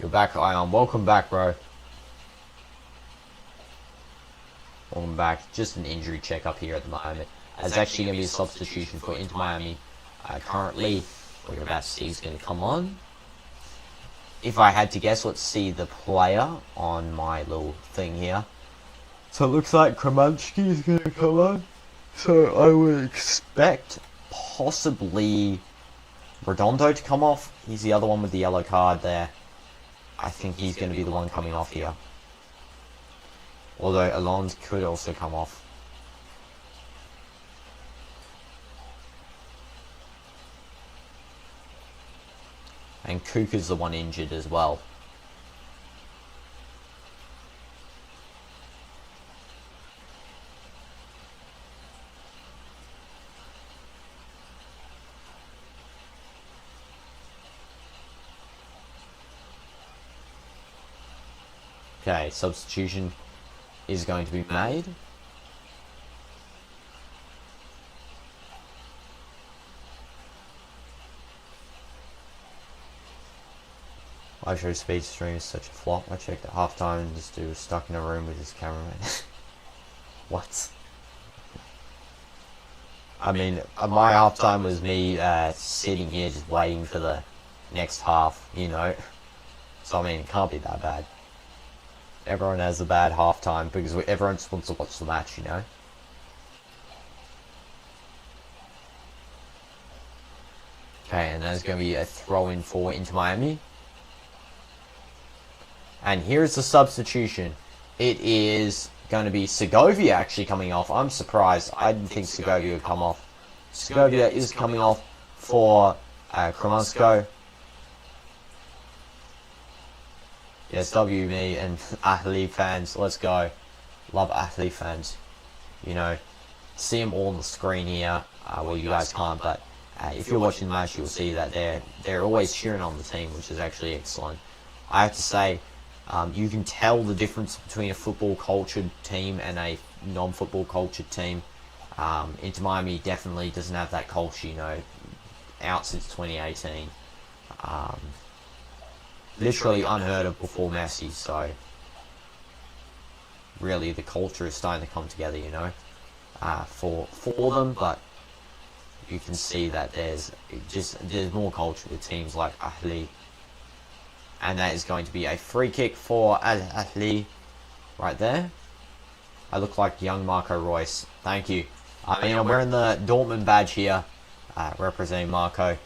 S2: You're back, Ion. Welcome back, bro. Welcome back. Just an injury check-up here at the moment. There's actually going to be a substitution for Inter Miami. Currently, what you're about to see is going to come on. If I had to guess, let's see the player on my little thing here.
S3: So it looks like Kramansky is going to come on. So I would expect
S2: possibly Redondo to come off. He's the other one with the yellow card there. I think he's going to be the one coming off here. Although Alonso could also come off. And Kuka's the one injured as well. Okay, substitution is going to be made. Live show speed stream is such a flop. I checked at halftime and this dude was stuck in a room with his cameraman. What? I mean, my halftime was me sitting here just waiting for the next half, you know. So I mean, it can't be that bad. Everyone has a bad halftime because everyone just wants to watch the match, you know. Okay, and there's going to be a throw-in for Inter Miami. And here's the substitution. It is going to be Segovia actually coming off. I'm surprised. I didn't think Segovia would come off. Segovia is coming off for Kramansko. Yes, me and Ahly fans. Let's go. Love Ahly fans. You know, see them all on the screen here. Well, you guys can't, but if you're watching the match, you'll see that they're always cheering on the team, which is actually excellent. I have to say, you can tell the difference between a football cultured team and a non-football cultured team. Inter Miami definitely doesn't have that culture, you know, out since 2018. Literally unheard of before Messi, so really the culture is starting to come together, you know, for them, but you can see that there's more culture with teams like Ahly. And that is going to be a free kick for Ahly right there. I look like young Marco Reus. Thank you. I mean, I'm wearing the Dortmund badge here, representing Marco.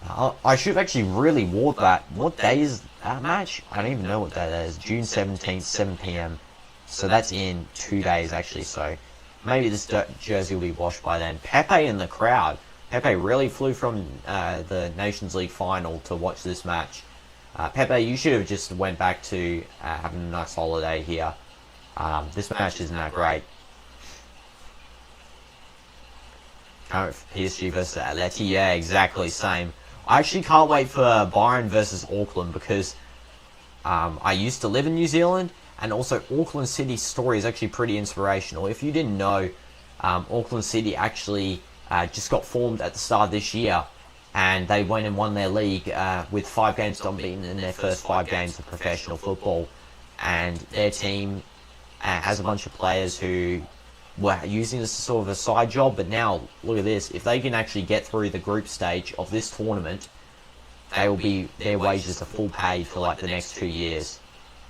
S2: I should have actually really wore that. What day is that match? I don't even know what that is. June 17th, 7 PM. So that's in 2 days actually, so maybe this jersey will be washed by then. Pepe in the crowd. Pepe really flew from the Nations League final to watch this match. Pepe, you should have just went back to having a nice holiday here. This match isn't that great. PSG versus Atleti, yeah, exactly, same. I actually can't wait for Bayern versus Auckland because I used to live in New Zealand, and also Auckland City's story is actually pretty inspirational. If you didn't know, Auckland City actually just got formed at the start of this year, and they went and won their league with 5 games unbeaten in their first 5 games of professional football. And their team has a bunch of players who were using this as sort of a side job, but now look at this. If they can actually get through the group stage of this tournament, they will be, their wages are full paid for like the next 2 years.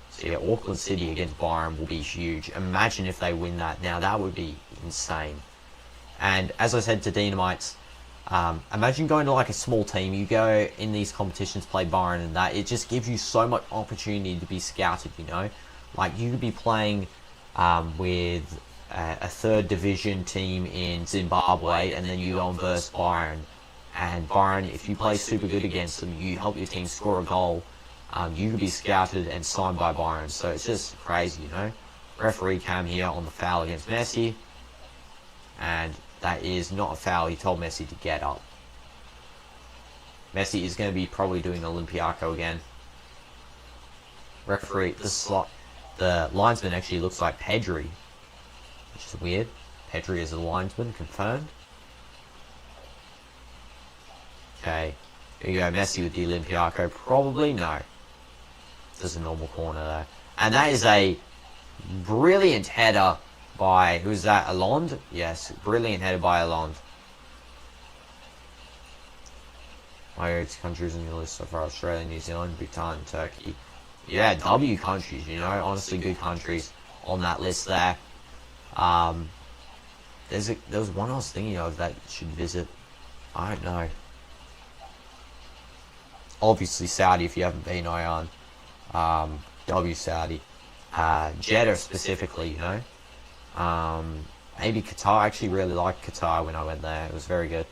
S2: So yeah, Auckland City against Bayern will be huge. Imagine if they win that. Now that would be insane. And as I said to Dynamites, imagine going to like a small team. You go in these competitions, play Bayern and that. It just gives you so much opportunity to be scouted, you know. Like you could be playing with a 3rd division team in Zimbabwe, and then you go and verse Bayern. And Bayern, if you play super good against them, you help your team score a goal, you could be scouted and signed by Bayern. So it's just crazy, you know. Referee cam here on the foul against Messi, and that is not a foul. He told Messi to get up. Messi is going to be probably doing Olympiaco again. Referee, the linesman actually looks like Pedri, which is weird. Pedri is a linesman, confirmed. Okay, here you go, Messi with the Olympiaco. Probably no. There's a normal corner there. And that is a brilliant header by, who's that, Allende? Yes, brilliant header by Allende. My countries on your list so far: Australia, New Zealand, Bhutan, Turkey. Yeah, W countries, you know, honestly good countries on that list there. There was one I was thinking of that should visit. I don't know. Obviously Saudi if you haven't been, Iran. W Saudi. Jeddah specifically, you know. Maybe Qatar. I actually really liked Qatar when I went there. It was very good.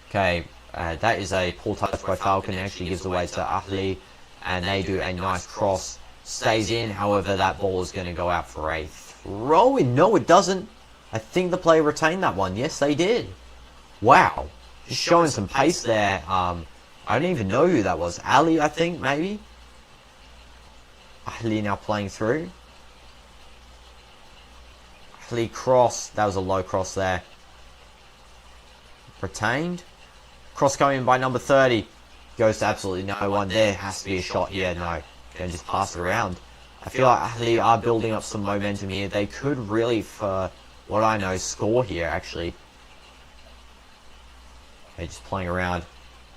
S2: Okay, that is a poor touch by Falcon. It actually gives away to Ahly, and they do a nice cross. Stays in, however, that ball is going to go out for a throw-in. No, it doesn't. I think the player retained that one. Yes, they did. Wow. Just showing some pace there. I don't even know who that was. Ahly, I think, maybe? Ahly now playing through. Ahly cross. That was a low cross there. Retained. Cross coming in by number 30. Goes to absolutely no one. There has to be a shot here. No. Going to just pass it around. I feel like Ahly are building up some momentum here. They could really, for what I know, score here, actually. They're just playing around.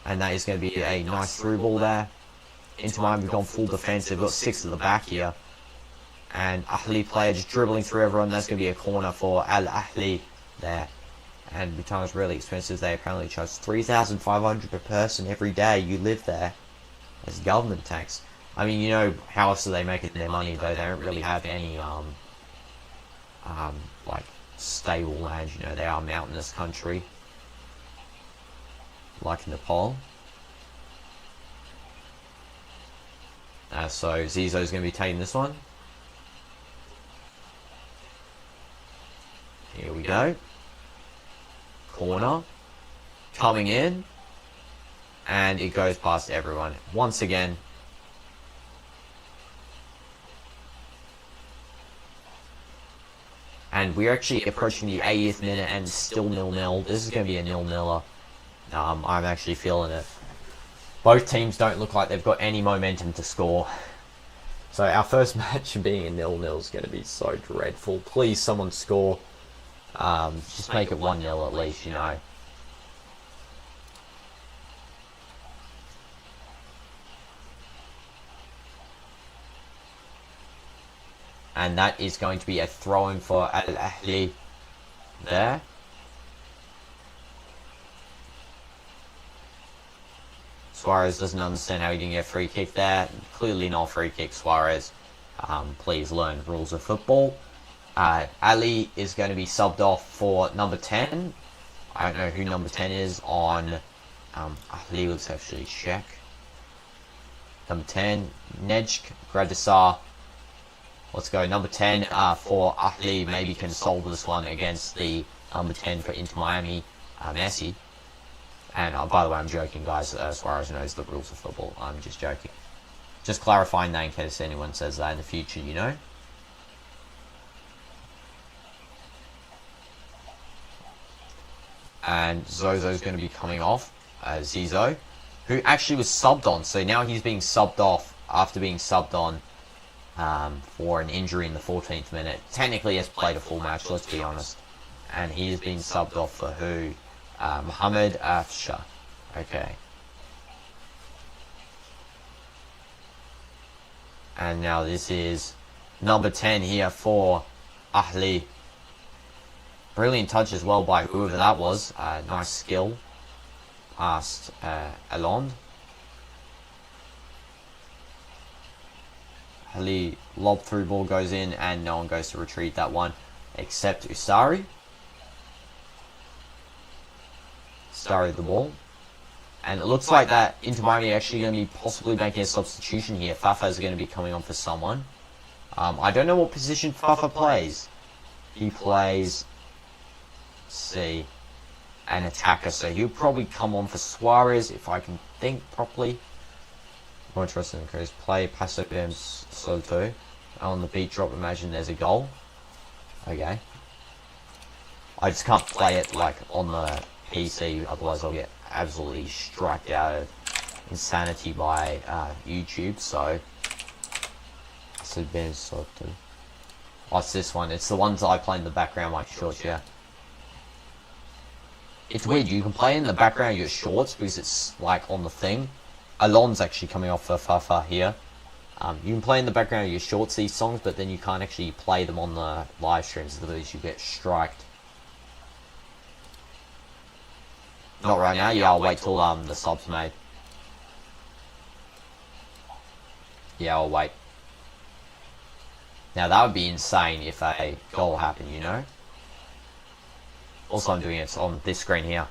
S2: And that is going to be a nice through ball there. Into mine, we've gone full defense. They've got 6 at the back here. And Ahly player just dribbling through everyone. That's going to be a corner for Al Ahly there. And Bhutan is really expensive. They apparently charge $3,500 per person every day you live there. As government tax. I mean, you know, how else are they making their money, though? They don't really have any, like, stable land. You know, they are a mountainous country. Like Nepal. So Zizo's going to be taking this one. Here we go. Corner. Coming in. And it goes past everyone. Once again. And we're actually approaching the 80th minute and still 0-0. This is going to be a 0-0er. I'm actually feeling it. Both teams don't look like they've got any momentum to score. So our first match being a 0-0 is going to be so dreadful. Please, someone score. Just make it 1-0 at least, you know. And that is going to be a throw-in for Al Ahly there. Suarez doesn't understand how he didn't get a free kick there. Clearly not a free kick, Suarez. please learn rules of football. Ahly is going to be subbed off for number 10. I don't know who number 10 is on Ahly. Let's actually check. Number 10, Nejk Gradisar. Let's go. Number 10 for Ahly. Maybe can solve this one against the number 10 for Inter Miami, Messi. And by the way, I'm joking, guys. Suarez knows the rules of football. I'm just joking. Just clarifying that in case anyone says that in the future, you know. And Zozo's going to be coming off. Zizo, who actually was subbed on. So now he's being subbed off after being subbed on for an injury in the 14th minute. Technically, he has played a full match, let's be honest. And he is being subbed off for who? Mohamed Afshar. Okay. And now this is number 10 here for Ahly. Brilliant touch as well by whoever that was. Nice skill. Past Alond. Ahly lob through ball goes in and no one goes to retrieve that one except Usari. Usari the ball. And it looks like that Inter Miami are actually going to be possibly making a substitution here. Fafa is going to be coming on for someone. I don't know what position Fafa plays. He plays, let's see, an attacker. So he'll probably come on for Suarez if I can think properly. More interesting because play Paso Bem Soto. On the beat drop, imagine there's a goal. Okay. I just can't play it like on the PC, otherwise I'll get absolutely struck out of insanity by YouTube. So oh, it's this one. It's the ones I play in the background, like shorts. Yeah, it's weird. You can play in the background your shorts because it's like on the thing. Alon's actually coming off for Fafa here. You can play in the background of your shorts these songs, but then you can't actually play them on the live streams, otherwise you get striked. Not right now. Yeah, I'll wait till the sub's made. Yeah, I'll wait. Now that would be insane if a goal happened, you know. Also, I'm doing it on this screen here.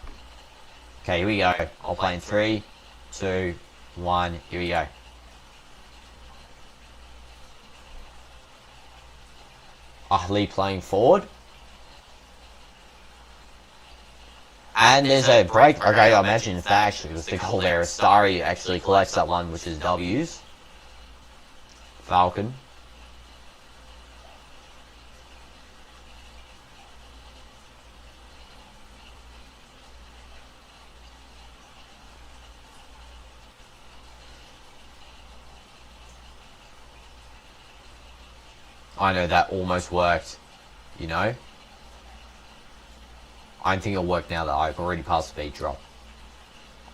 S2: Okay, here we go. I'll play in 3, 2, 1. Here we go. Ahly playing forward. And there's a break. Okay, I imagine if that actually was the goal there, Astari actually collects that one, which is W's. Falcon. I know that almost worked, you know. I don't think it'll work now that I've already passed the beat drop.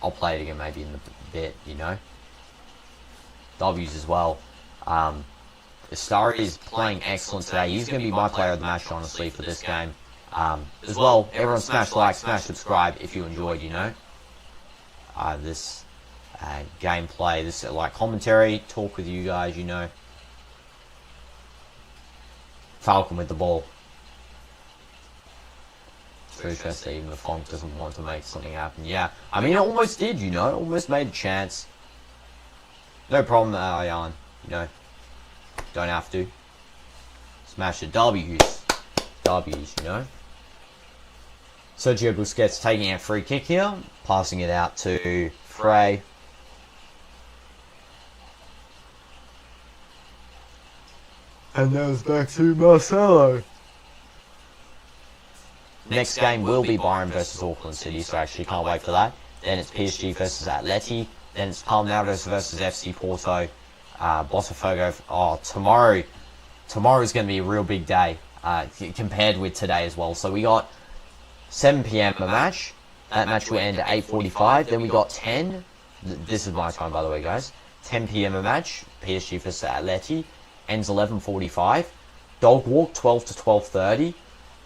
S2: I'll play it again maybe in a bit, you know. W's as well. Astari is playing excellent today. He's going to be my player of the match, honestly, for this game. As well, everyone smash like, smash subscribe if you enjoyed, you know. This gameplay, this like commentary, talk with you guys, you know. Falcon with the ball. It's very interesting, even the Fonk doesn't want to make something happen. Yeah, I mean, it almost did, you know. Almost made a chance. No problem, Ayan. You know, don't have to. Smash the W's. W's, you know. Sergio Busquets taking a free kick here. Passing it out to Frey.
S3: And now it's back to Marcelo.
S2: Next game will be Bayern versus Auckland City, so I actually can't wait for that. Then it's PSG versus Atleti. Then it's Palmeiras versus FC Porto. Botafogo. Oh, tomorrow's going to be a real big day compared with today as well. So we got 7 p.m. a match. That match will end at 8:45. Then we got 10. This is my time, by the way, guys. 10 p.m. a match. PSG versus Atleti. Ends 11:45. Dog walk 12 to 12:30.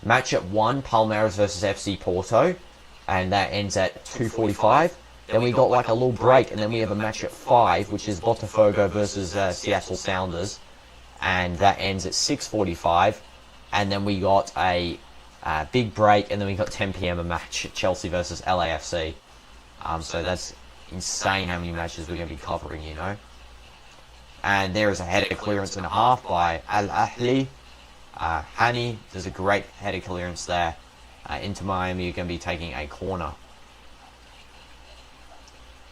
S2: Match at 1, Palmeiras versus FC Porto, and that ends at 2:45. Then we got like a little break, and then we have a match at 5, which is Botafogo versus Seattle Sounders, and that ends at 6:45, and then we got a big break, and then we got 10 p.m. a match, Chelsea versus LAFC. So that's insane how many matches we're going to be covering, you know. And there is a header clearance and a half by Ahly. Ahly does a great header clearance there. Into Miami, you're going to be taking a corner.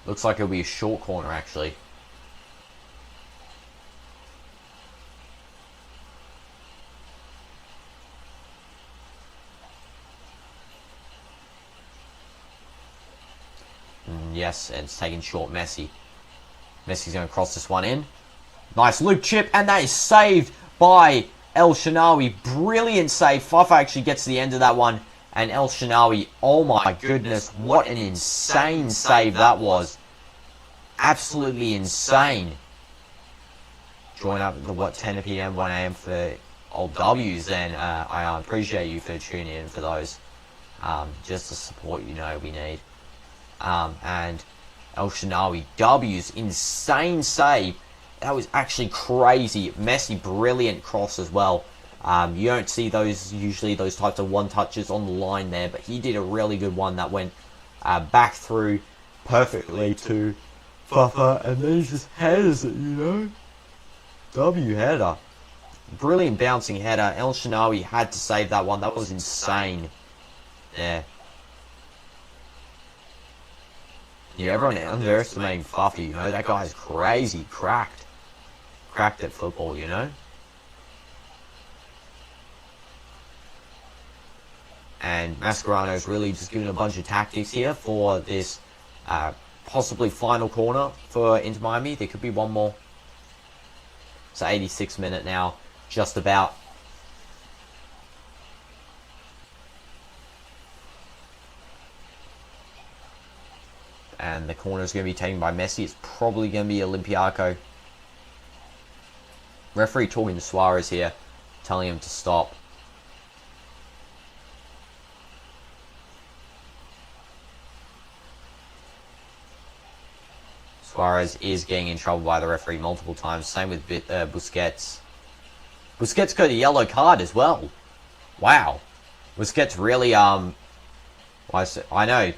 S2: Looks like it'll be a short corner, actually. Yes, and it's taking short Messi. Messi's going to cross this one in. Nice loop chip, and that is saved by El Shanawi. Brilliant save. Fafa actually gets to the end of that one. And El Shanawi, oh my goodness, what an insane save that was. Absolutely insane. Join up at the, 10 p.m, 1 a.m. for old W's, then I appreciate you for tuning in for those. Just the support you know we need. And El Shanawi W's insane save. That was actually crazy. Messi, brilliant cross as well. You don't see those usually, those types of one touches on the line there, but he did a really good one that went back through perfectly to
S3: Fafa, and then he just headers it, you know?
S2: W header. Brilliant bouncing header. El Shanawi had to save that one. That was insane. Yeah. Yeah, everyone underestimating Fafa, you know? That guy's crazy. Cracked at football, you know? And Mascherano's really just giving a bunch of tactics here for this possibly final corner for Inter Miami. There could be one more. It's 86th minute now, just about. And the corner is going to be taken by Messi. It's probably going to be Olympiaco. Referee talking to Suarez here, telling him to stop. Suarez is getting in trouble by the referee multiple times. Same with Busquets. Busquets got a yellow card as well. Wow. Busquets really, I know.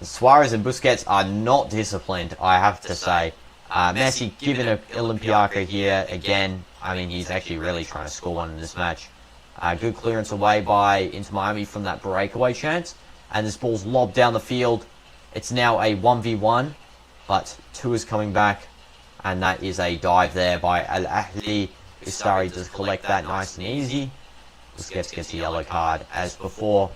S2: Suarez and Busquets are not disciplined, I have to say. Messi giving a Olympiaco here again. I mean, he's actually really trying to score one in this match. Good clearance away by Inter Miami from that breakaway chance. And this ball's lobbed down the field. It's now a 1v1. But 2 is coming back. And that is a dive there by Ahly. Ustari does collect that nice and easy. Busquets gets a yellow card as before.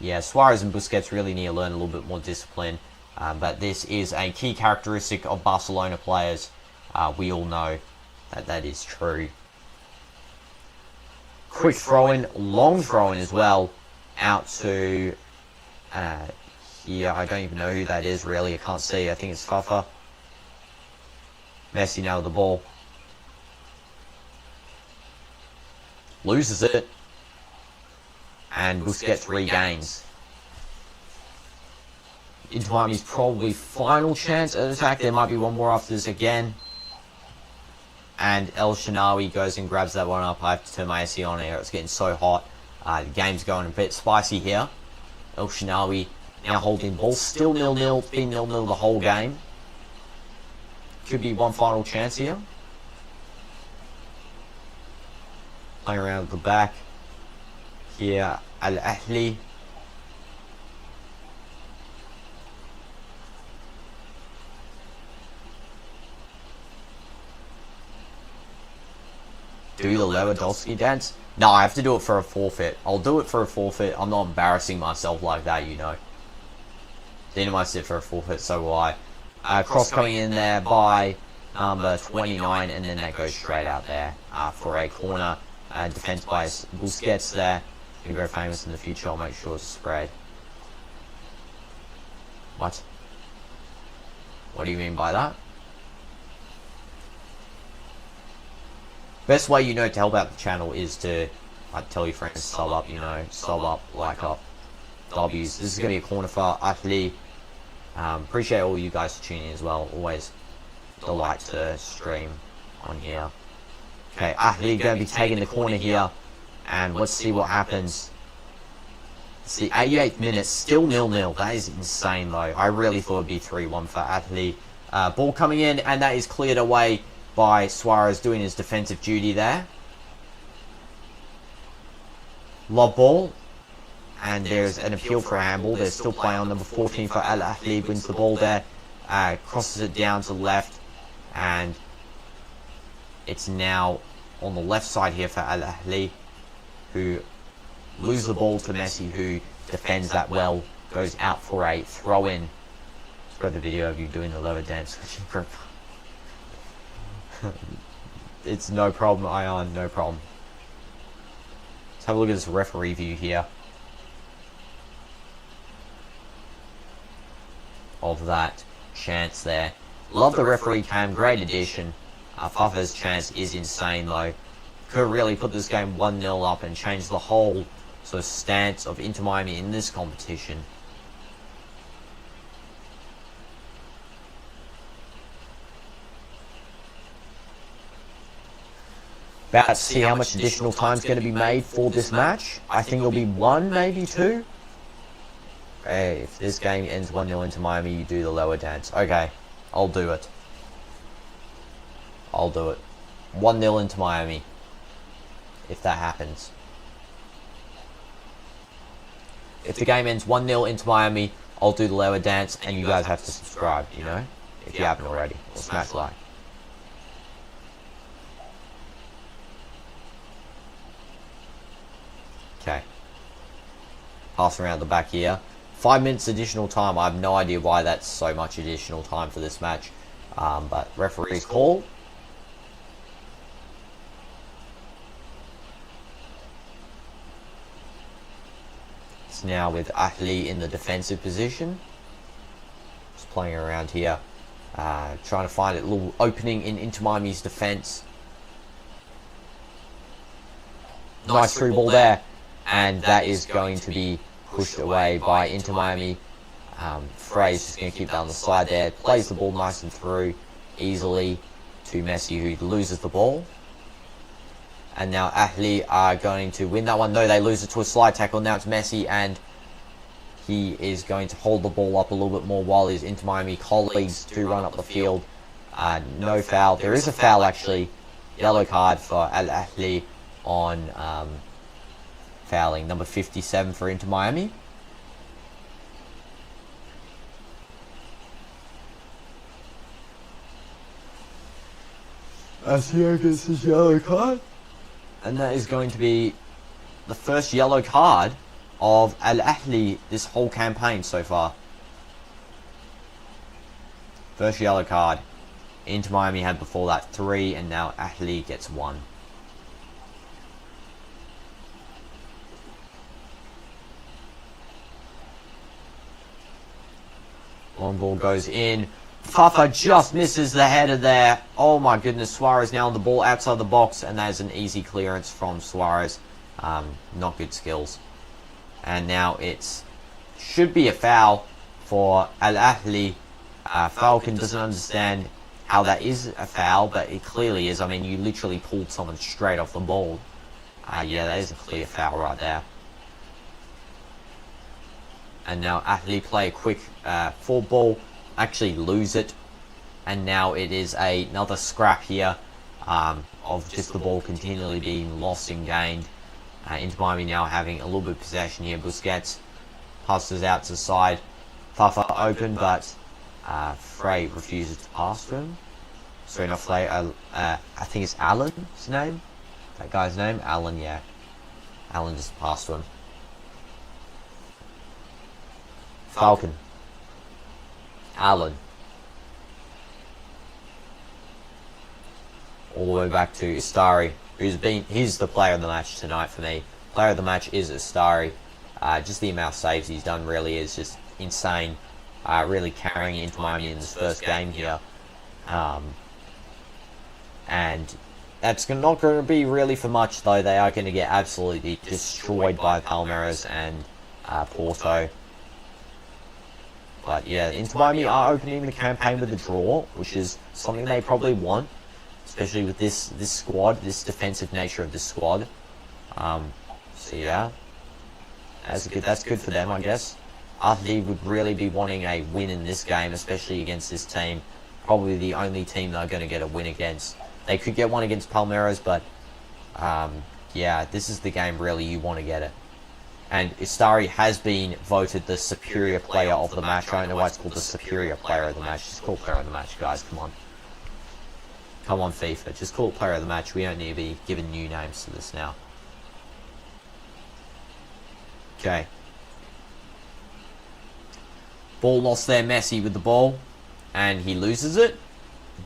S2: Yeah, Suarez and Busquets really need to learn a little bit more discipline. But this is a key characteristic of Barcelona players. We all know that that is true. Quick throw-in, long throw-in as well, out to here. I don't even know who that is really. I can't see. I think it's Fafa. Messi now with the ball. Loses it. And Busquets regains. Inter Miami's probably final chance at attack. There might be one more after this again. And El Shanawi goes and grabs that one up. I have to turn my AC on here. It's getting so hot. The game's going a bit spicy here. El Shanawi now holding ball. Still 0-0. It's been 0-0 the whole game. Could be one final chance here. Playing around at the back. Here, Ahly. Do the Lewandowski dance? No, I have to do it for a forfeit. I'll do it for a forfeit. I'm not embarrassing myself like that, you know. DinoDoomz did for a forfeit, so will I. Cross coming in there by number 29, and then that goes straight out there for a corner. Defense by Busquets there. Gonna go famous in the future. I'll make sure it's spread. What? What do you mean by that? Best way you know to help out the channel is to tell your friends to sub up, you know, sub up, like up, W's. This is going to be a corner for Ahly. Appreciate all you guys for tuning in as well. Always delight to stream on here. Okay, Ahly going to be taking the corner here. And let's see what happens. It's the 88th minute, still 0-0. That is insane, though. I really thought it would be 3-1 for Ahly. Ball coming in, and that is cleared away by Suarez doing his defensive duty there. Lob ball. And there's an appeal for a handball. There's still play on. Number 14 for Al Ahly wins the ball there. Crosses it down to the left. And it's now on the left side here for Al Ahly, who lose the ball to Messi, who defends that well. Goes out for a throw-in. Let's got the video of you doing the lower dance. It's no problem, Ion, no problem. Let's have a look at this referee view here of that chance there. Love the referee cam, great addition. Fafa's chance is insane though. Could really put this game 1-0 up and change the whole sort of stance of Inter Miami in this competition. About to see how much additional time is going to be made for this match. I think it'll be 1, maybe 2. Hey, if this game ends 1-0 into Miami, you do the lower dance. Okay, I'll do it. I'll do it. 1-0 into Miami. If that happens. If the game ends 1-0 into Miami, I'll do the lower dance, and you guys have to subscribe, you know? If you haven't already. Or smash like. Okay. Pass around the back here. 5 minutes additional time. I have no idea why that's so much additional time for this match. But referee's call. It's now with Ahly in the defensive position. Just playing around here. Trying to find a little opening in Inter Miami's defense. Nice through ball there. And that is going to be pushed away by Inter Miami. Frey's just going to keep that on the side there. Plays the ball nice and through easily to Messi, who loses the ball. And now Ahly are going to win that one. No, they lose it to a slide tackle. Now it's Messi, and he is going to hold the ball up a little bit more while his Inter Miami colleagues do run up the field. No foul. There is a foul, actually. Yellow card for Al Ahly on fouling number 57 for Inter Miami.
S3: Asio gets his yellow card.
S2: And that is going to be the first yellow card of Al Ahly this whole campaign so far. First yellow card. Inter Miami had before that 3, and now Ahly gets 1. Long ball goes in. Fafa just misses the header there. Oh my goodness, Suarez now on the ball outside the box, and that is an easy clearance from Suarez. Not good skills. And now it's should be a foul for Al Ahly. Falcon doesn't understand how that is a foul, but it clearly is. I mean, you literally pulled someone straight off the ball. Yeah, that is a clear foul right there. And now Ahly play a quick forward ball, actually lose it, and now it is another scrap here of just the ball continually being lost and gained. Inter Miami now having a little bit of possession here. Busquets passes out to the side. Fafa open, but Frey refuses to pass to him. Sorry, not Frey. I think it's Alan's name. That guy's name, Alan. Yeah, Alan just passed to him. Falcon. Alan. All the way back to Istari, he's the player of the match tonight for me. Player of the match is Istari. Just the amount of saves he's done really is just insane. Really carrying Inter Miami in this first game here. And that's not going to be really for much, though. They are going to get absolutely destroyed by Palmeiras and Porto. But yeah, Inter Miami are opening the campaign with a draw, which is something they probably want especially with this squad, this defensive nature of this squad. So yeah, that's good for them, I guess. Ahly would really be wanting a win in this game, especially against this team. Probably the only team they're going to get a win against. They could get one against Palmeiras, but yeah, this is the game really you want to get it. And Istari has been voted the superior player of the match. I don't know why it's called the superior player of the match. Just call player of the match, guys. Come on. Come on, FIFA. Just call player of the match. We don't need to be giving new names to this now. Okay. Ball lost there. Messi with the ball. And he loses it.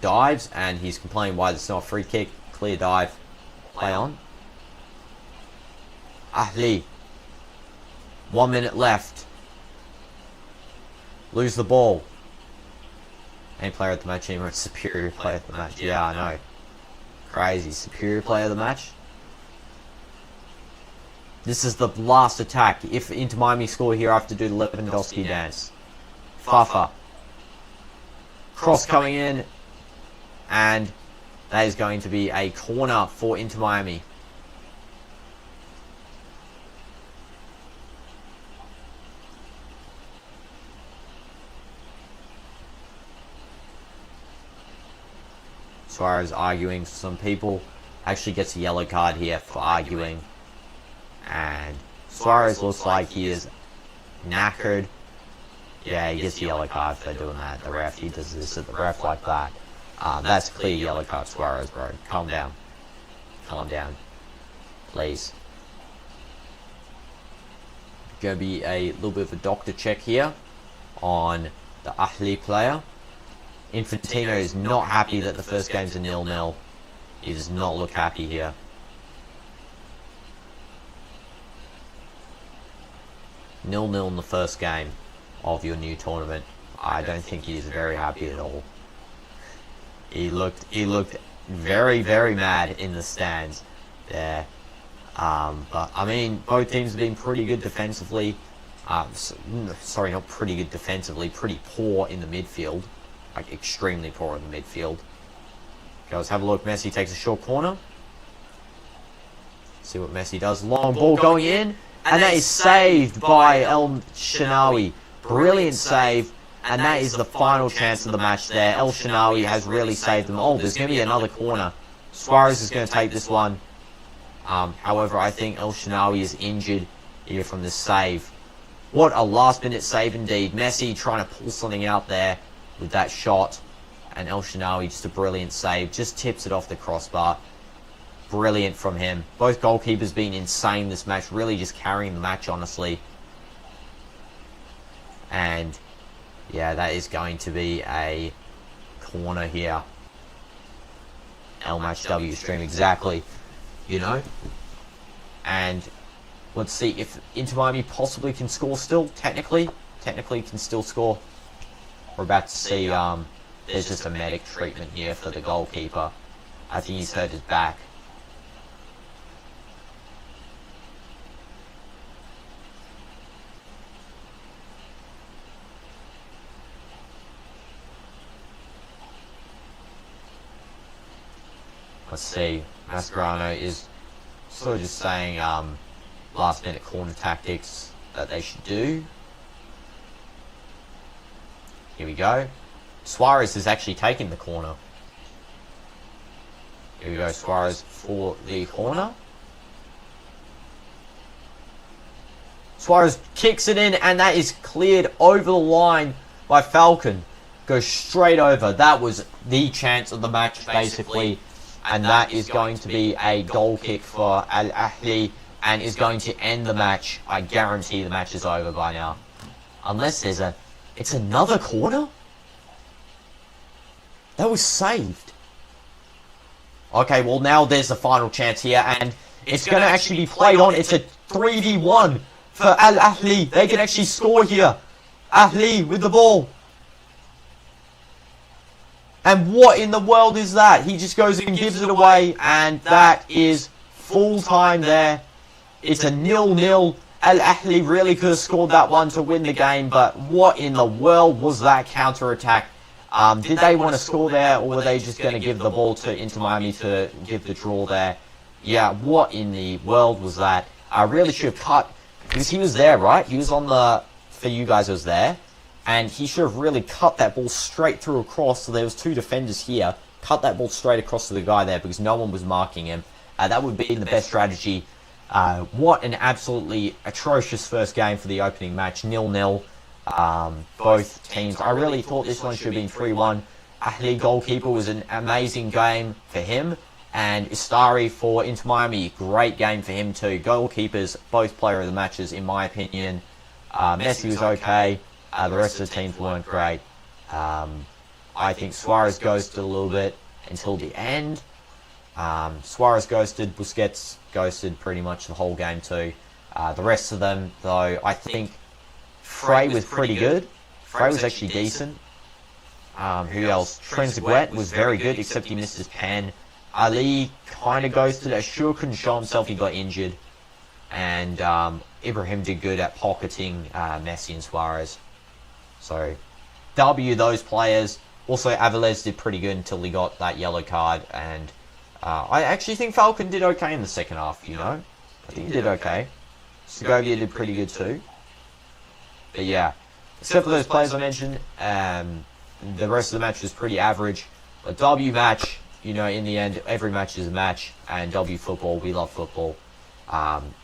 S2: Dives. And he's complaining why it's not a free kick. Clear dive. Play on. Ahly. 1 minute left. Lose the ball. Any player at the match anymore. It's superior player at the match. Yeah, I know. Crazy. Superior player of the match. This is the last attack. If Inter Miami score here, I have to do the Lewandowski dance. Fafa. Cross coming in. And that is going to be a corner for Inter Miami. Suarez arguing. Some people actually gets a yellow card here for arguing. And Suarez looks like he is knackered. Yeah, he gets a yellow card for doing that. The ref, he does this at the ref like that. That's a clear yellow card, Suarez, bro. Calm down. Calm down. Please. Gonna be a little bit of a doctor check here on the Ahly player. Infantino is not happy that the first game's a 0-0. He does not look happy here. Nil-nil in the first game of your new tournament. I don't think he is very happy at all. He looked very, very mad in the stands there. But I mean, both teams have been pretty good defensively. Sorry, not pretty good defensively, pretty poor in the midfield. Like, extremely poor in the midfield. Okay, let's have a look. Messi takes a short corner. See what Messi does. Long ball going in. And that is saved by El Shanawi. Brilliant save. And that is the final chance of the match there. El Shanawi has really saved them. Oh, there's going to be another corner. Suarez is going to take this one. However, I think El Shanawi is injured here from this save. What a last-minute save indeed. Messi trying to pull something out there with that shot. And El Shanawi, just a brilliant save. Just tips it off the crossbar. Brilliant from him. Both goalkeepers been insane this match. Really just carrying the match, honestly. And yeah, that is going to be a corner here. L Match W stream, exactly. You know? And let's see if Inter Miami possibly can score still. Technically can still score. We're about to see, there's just a medic treatment here for the goalkeeper. I think he's hurt his back. Let's see. Mascherano is sort of just saying last minute corner tactics that they should do. Here we go. Suarez is actually taking the corner. Here we go, Suarez for the corner. Suarez kicks it in, and that is cleared over the line by Falcon. Goes straight over. That was the chance of the match, basically. And that is going to be a goal kick for Al Ahly, and is going to end the match. I guarantee the match is over by now. Unless there's a... It's another corner? That was saved. Okay, well now there's the final chance here, and it's going to actually be played on. It's a 3v1 for Al Ahly. They can actually score here. Ahly with the ball. And what in the world is that? He just goes and gives it away, and that is full time there. It's a 0-0. Al Ahly really could have scored that one to win the game, but what in the world was that counter-attack? Did they want to score there, or were they just going to give the ball to Inter Miami to give the draw there? Yeah, what in the world was that? I really should have cut, because he was there, right? He was on the, for you guys, was there. And he should have really cut that ball straight through across, so there was 2 defenders here. Cut that ball straight across to the guy there, because no one was marking him. That would be the best strategy. What an absolutely atrocious first game for the opening match. 0-0. Both teams. I really thought this one should have been 3-1. Ahly goalkeeper was an amazing game for him. And Istari for Inter Miami, great game for him too. Goalkeepers, both player of the matches in my opinion. Messi was okay. The rest of the teams weren't great. I think Suarez ghosted a little bit until the end. Suarez ghosted, Busquets ghosted pretty much the whole game too. The rest of them, though, I think Frey was pretty good. Frey was actually decent. Who else? Trezeguet was very good, except he missed his pen. Ali kind of ghosted. Ashur couldn't show himself, he got injured. And Ibrahim did good at pocketing Messi and Suarez. So, W those players. Also, Avilés did pretty good until he got that yellow card. And I actually think Falcon did okay in the second half, you know. I think he did okay. Segovia did pretty good too. But yeah, except for those players I mentioned, the rest of the match was pretty average. A W match, you know, in the end, every match is a match. And W football, we love football.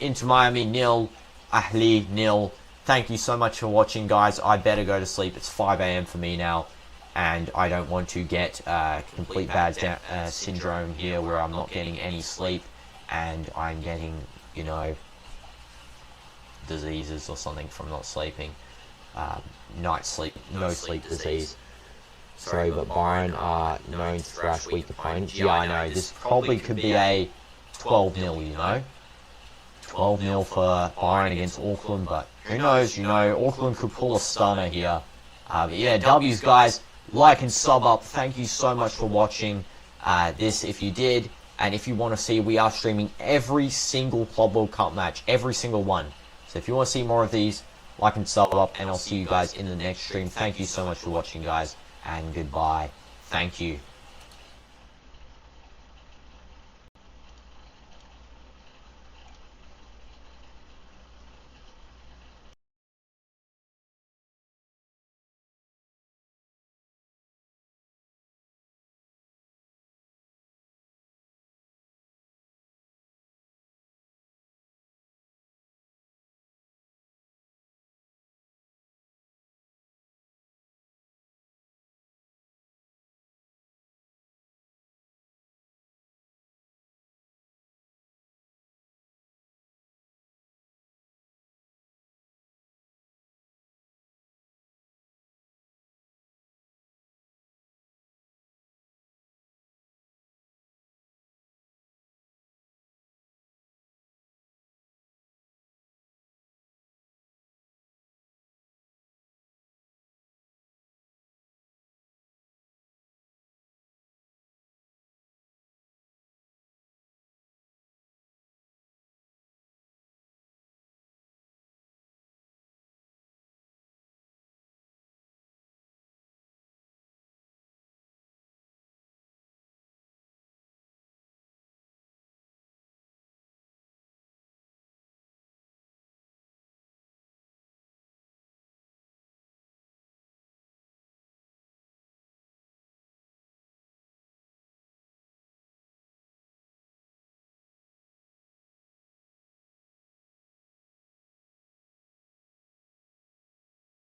S2: Inter Miami 0, Ahly 0. Thank you so much for watching, guys. I better go to sleep. It's 5 AM for me now. And I don't want to get complete bad syndrome here where I'm not getting any sleep. And I'm getting, you know, diseases or something from not sleeping. Night sleep, no sleep disease. Sorry, but Byron are known to thrash weak opponents. Yeah, I know. This probably could be a 12-0, you know. 12-0 for Byron against Auckland, but who knows, you know, Auckland could pull a stunner here. But yeah, W's, guys. Like and sub up. Thank you so much for watching this if you did. And if you want to see, we are streaming every single Club World Cup match. Every single one. So if you want to see more of these, like and sub up. And I'll see you guys in the next stream. Thank you so much for watching, guys. And goodbye. Thank you.